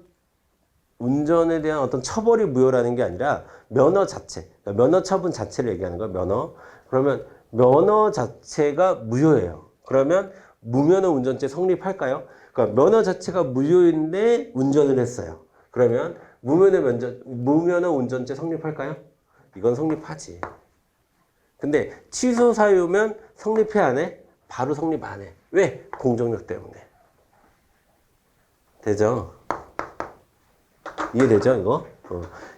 운전에 대한 어떤 처벌이 무효라는 게 아니라 면허 자체, 그러니까 면허 처분 자체를 얘기하는 거야, 면허. 그러면 면허 자체가 무효예요. 그러면 무면허 운전죄 성립할까요? 그러니까 면허 자체가 무효인데 운전을 했어요. 그러면 무면허 운전죄 성립할까요? 이건 성립하지. 근데 취소 사유면 성립해 안 해? 바로 성립 안 해. 왜? 공정력 때문에. 되죠? 이해되죠, 이거?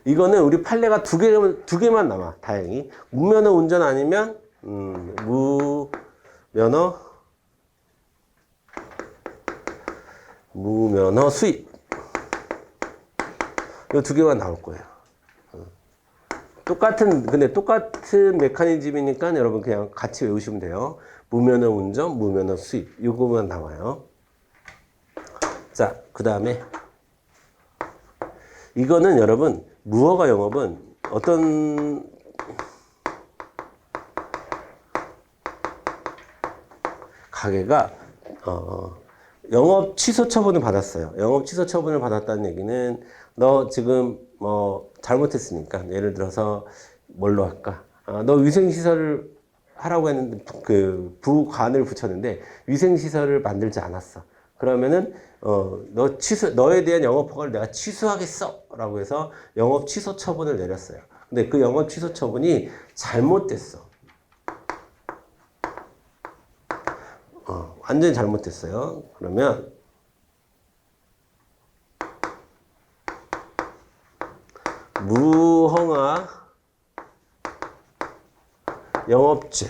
이거는 우리 판례가 두 개만 남아, 다행히. 무면허 운전 아니면, 무면허 수입. 이 두 개만 나올 거예요. 근데 똑같은 메커니즘이니까 여러분 그냥 같이 외우시면 돼요. 무면허 운전, 무면허 수입. 이거만 나와요. 자, 그 다음에. 이거는 여러분, 무허가 영업은 어떤 가게가, 영업 취소 처분을 받았어요. 영업 취소 처분을 받았다는 얘기는 너 지금 잘못했으니까 예를 들어서 뭘로 할까? 너 위생시설을 하라고 했는데 그 부관을 붙였는데 위생시설을 만들지 않았어. 그러면은 너에 대한 영업 허가를 내가 취소하겠어라고 해서 영업 취소 처분을 내렸어요. 근데 그 영업 취소 처분이 잘못됐어. 완전히 잘못됐어요. 그러면 무허가 영업죄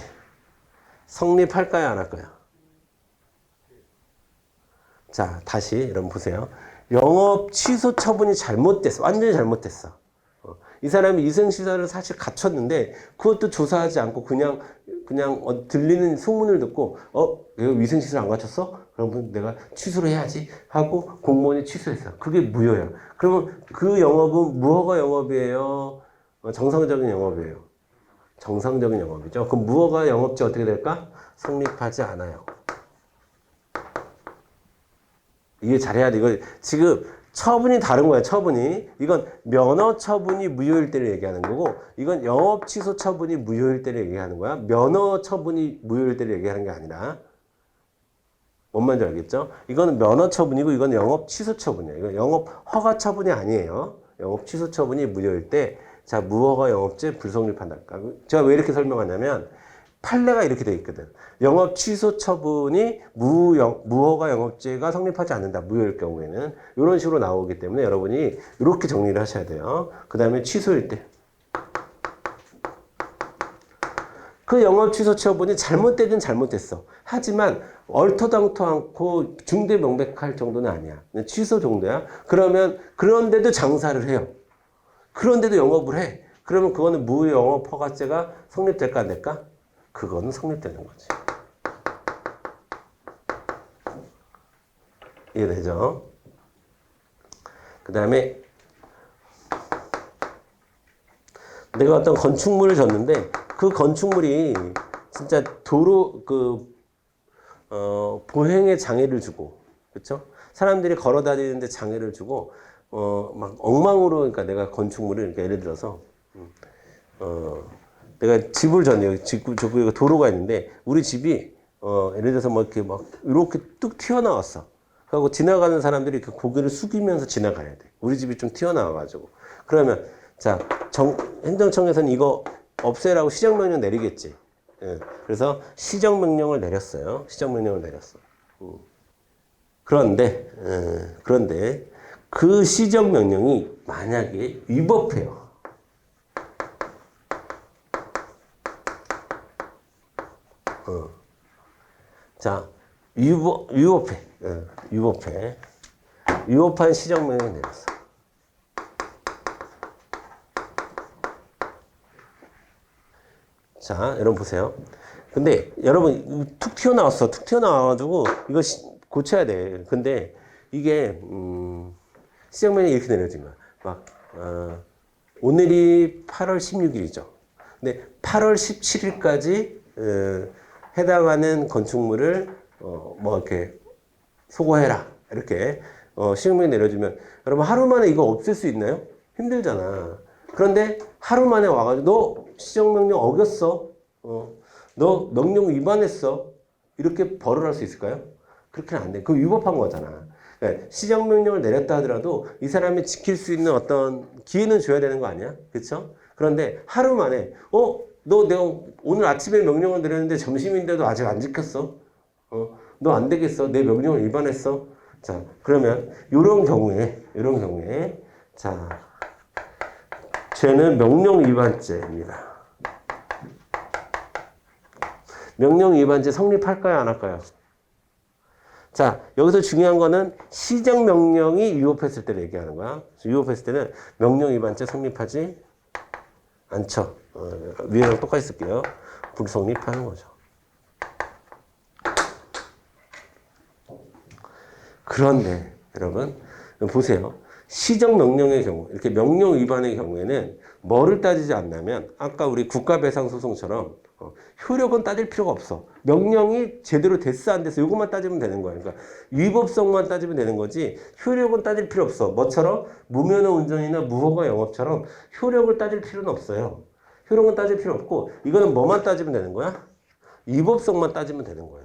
성립할까요? 안 할까요? 자, 다시 여러분 보세요. 영업 취소 처분이 잘못됐어. 완전히 잘못됐어. 이 사람이 위생시설을 사실 갖췄는데 그것도 조사하지 않고 그냥 들리는 소문을 듣고 내가 위생시설 안 갖췄어? 그러면 내가 취소를 해야지 하고 공무원이 취소했어. 그게 무효야. 그러면 그 영업은 무허가 영업이에요? 정상적인 영업이에요? 정상적인 영업이죠. 그럼 무허가 영업죄 어떻게 될까? 성립하지 않아요. 이게 잘해야 돼. 이거 지금 처분이 다른 거야, 처분이. 이건 면허 처분이 무효일 때를 얘기하는 거고, 이건 영업 취소 처분이 무효일 때를 얘기하는 거야. 면허 처분이 무효일 때를 얘기하는 게 아니라. 뭔 말인지 알겠죠? 이거는 면허 처분이고, 이건 영업 취소 처분이야. 이건 영업 허가 처분이 아니에요. 영업 취소 처분이 무효일 때, 자, 무허가 영업죄 불성립한다. 제가 왜 이렇게 설명하냐면, 판례가 이렇게 돼 있거든. 영업 취소 처분이 무허가 영업죄가 성립하지 않는다. 무효일 경우에는. 이런 식으로 나오기 때문에 여러분이 이렇게 정리를 하셔야 돼요. 그 다음에 취소일 때. 그 영업 취소 처분이 잘못되긴 잘못됐어. 하지만 얼토당토 않고 중대명백할 정도는 아니야. 취소 정도야. 그런데도 장사를 해요. 그런데도 영업을 해. 그러면 그거는 무영업 허가죄가 성립될까 안 될까? 그거는 성립되는 거지. 이해되죠? 그 다음에 내가 어떤 건축물을 졌는데 그 건축물이 진짜 보행에 장애를 주고, 그렇죠? 사람들이 걸어 다니는데 장애를 주고, 막 엉망으로, 그러니까 내가 건축물을, 그러니까 예를 들어서, 내가 집을 졌네요. 저기 도로가 있는데 우리 집이 예를 들어서 이렇게 뚝 튀어나왔어. 그리고 지나가는 사람들이 그 고개를 숙이면서 지나가야 돼. 우리 집이 좀 튀어나와가지고. 그러면 자, 행정청에서는 이거 없애라고 시정명령 내리겠지. 예. 그래서 시정명령을 내렸어요. 시정명령을 내렸어. 그런데 그 시정명령이 만약에 위법해요. 자, 유법해. 유법해. 유법한 시정명령 내렸어. 자, 여러분 보세요. 근데 여러분 툭 튀어나왔어. 툭 튀어나와가지고 이거 고쳐야 돼. 근데 이게 시정명령이 이렇게 내려진 거야. 막 오늘이 8월 16일이죠. 근데 8월 17일까지 해당하는 건축물을 뭐 이렇게 소거해라. 이렇게 시정명령 내려주면 여러분 하루 만에 이거 없앨 수 있나요? 힘들잖아. 그런데 하루 만에 와가지고 너 시정명령 어겼어. 너 명령 위반했어. 이렇게 벌을 할 수 있을까요? 그렇게는 안 돼. 그거 위법한 거잖아. 그러니까 시정명령을 내렸다 하더라도 이 사람이 지킬 수 있는 어떤 기회는 줘야 되는 거 아니야? 그렇죠? 그런데 하루 만에 너 내가 오늘 아침에 명령을 내렸는데 점심인데도 아직 안 지켰어. 너 안 되겠어. 내 명령을 위반했어. 자, 그러면 이런 경우에 자, 죄는 명령 위반죄입니다. 명령 위반죄 성립할까요, 안 할까요? 자, 여기서 중요한 거는 시정 명령이 위법했을 때를 얘기하는 거야. 위법했을 때는 명령 위반죄 성립하지 않죠. 위에랑 똑같이 쓸게요. 불성립하는 거죠. 그런데 여러분 보세요. 시정 명령의 경우, 이렇게 명령 위반의 경우에는 뭐를 따지지 않냐면 아까 우리 국가배상소송처럼 효력은 따질 필요가 없어. 명령이 제대로 됐어 안 됐어 이것만 따지면 되는 거야. 그러니까 위법성만 따지면 되는 거지 효력은 따질 필요 없어. 뭐처럼 무면허 운전이나 무허가 영업처럼 효력을 따질 필요는 없어요. 효력은 따질 필요 없고 이거는 뭐만 따지면 되는 거야? 위법성만 따지면 되는 거야.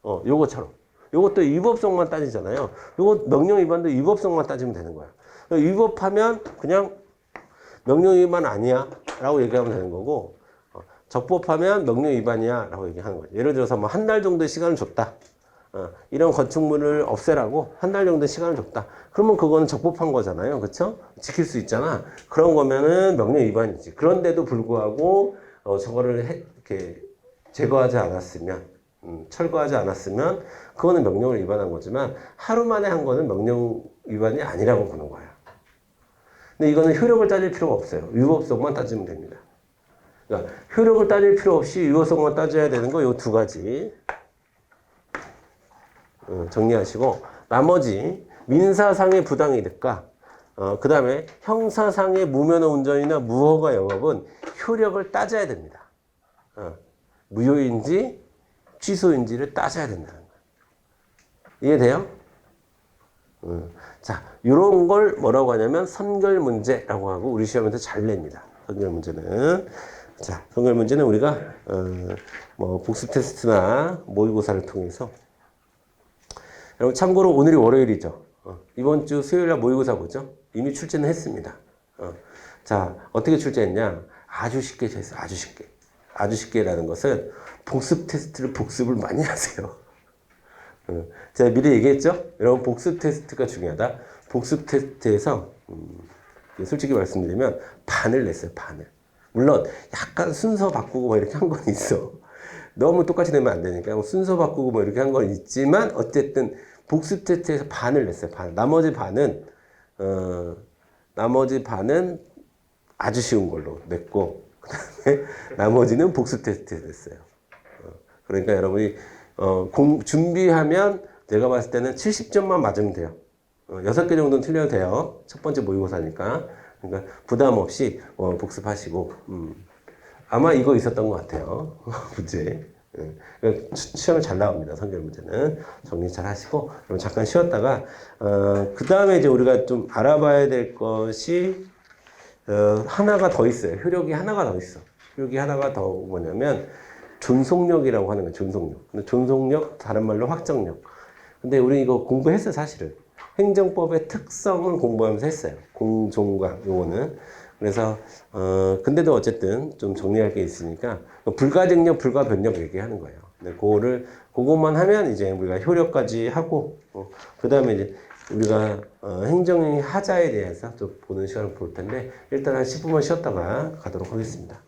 요거처럼. 요것도 위법성만 따지잖아요. 요거 명령 위반도 위법성만 따지면 되는 거야. 위법하면 그냥 명령 위반 아니야 라고 얘기하면 되는 거고 적법하면 명령 위반이야 라고 얘기하는 거죠. 예를 들어서 뭐 한 달 정도의 시간을 줬다. 이런 건축물을 없애라고 한 달 정도의 시간을 줬다. 그러면 그거는 적법한 거잖아요. 그렇죠? 지킬 수 있잖아. 그런 거면은 명령 위반이지. 그런데도 불구하고 저거를 이렇게 제거하지 않았으면 철거하지 않았으면 그거는 명령을 위반한 거지만 하루 만에 한 거는 명령 위반이 아니라고 보는 거야. 근데 이거는 효력을 따질 필요가 없어요. 위법성만 따지면 됩니다. 그러니까 효력을 따질 필요 없이 위법성만 따져야 되는 거 요 두 가지 정리하시고 나머지 민사상의 부당이득과 그 다음에 형사상의 무면허 운전이나 무허가 영업은 효력을 따져야 됩니다. 무효인지 취소인지를 따져야 된다는 거예요. 이해돼요? 자, 이런 걸 뭐라고 하냐면 선결 문제라고 하고 우리 시험에서 잘 냅니다. 선결 문제는. 자, 선결 문제는 우리가 뭐 복습 테스트나 모의고사를 통해서 여러분 참고로 오늘이 월요일이죠. 이번 주 수요일 날 모의고사 보죠. 이미 출제는 했습니다. 자, 어떻게 출제했냐? 아주 쉽게 했어요. 아주 쉽게. 아주 쉽게라는 것은 복습 테스트를 복습을 많이 하세요. 제가 미리 얘기했죠? 여러분 복습 테스트가 중요하다. 복습 테스트에서 솔직히 말씀드리면 반을 냈어요. 반을. 물론 약간 순서 바꾸고 뭐 이렇게 한 건 있어. 너무 똑같이 내면 안 되니까 순서 바꾸고 뭐 이렇게 한 건 있지만 어쨌든 복습 테스트에서 반을 냈어요. 반. 나머지 반은 아주 쉬운 걸로 냈고 그다음에 나머지는 복습 테스트에 냈어요. 그러니까 여러분이 준비하면 제가 봤을 때는 70점만 맞으면 돼요. 6개 정도는 틀려도 돼요. 첫 번째 모의고사니까. 그러니까 부담 없이 복습하시고 아마 이거 있었던 것 같아요. 문제. 그러니까 시험에 잘 나옵니다. 선결 문제는. 정리 잘 하시고 그럼 잠깐 쉬었다가 그 다음에 이제 우리가 좀 알아봐야 될 것이 하나가 더 있어요. 효력이 하나가 더 있어. 효력이 하나가 더 뭐냐면 존속력이라고 하는 거예요. 존속력. 근데 존속력 다른 말로 확정력. 근데 우리 이거 공부했어요, 사실은. 행정법의 특성을 공부하면서 했어요. 공종각 요거는. 그래서 근데도 어쨌든 좀 정리할 게 있으니까 불가증력, 불가변력 얘기하는 거예요. 근데 그거만 하면 이제 우리가 효력까지 하고 그다음에 이제 우리가 행정의 하자에 대해서 좀 보는 시간을 볼 텐데 일단 한 10분만 쉬었다가 가도록 하겠습니다.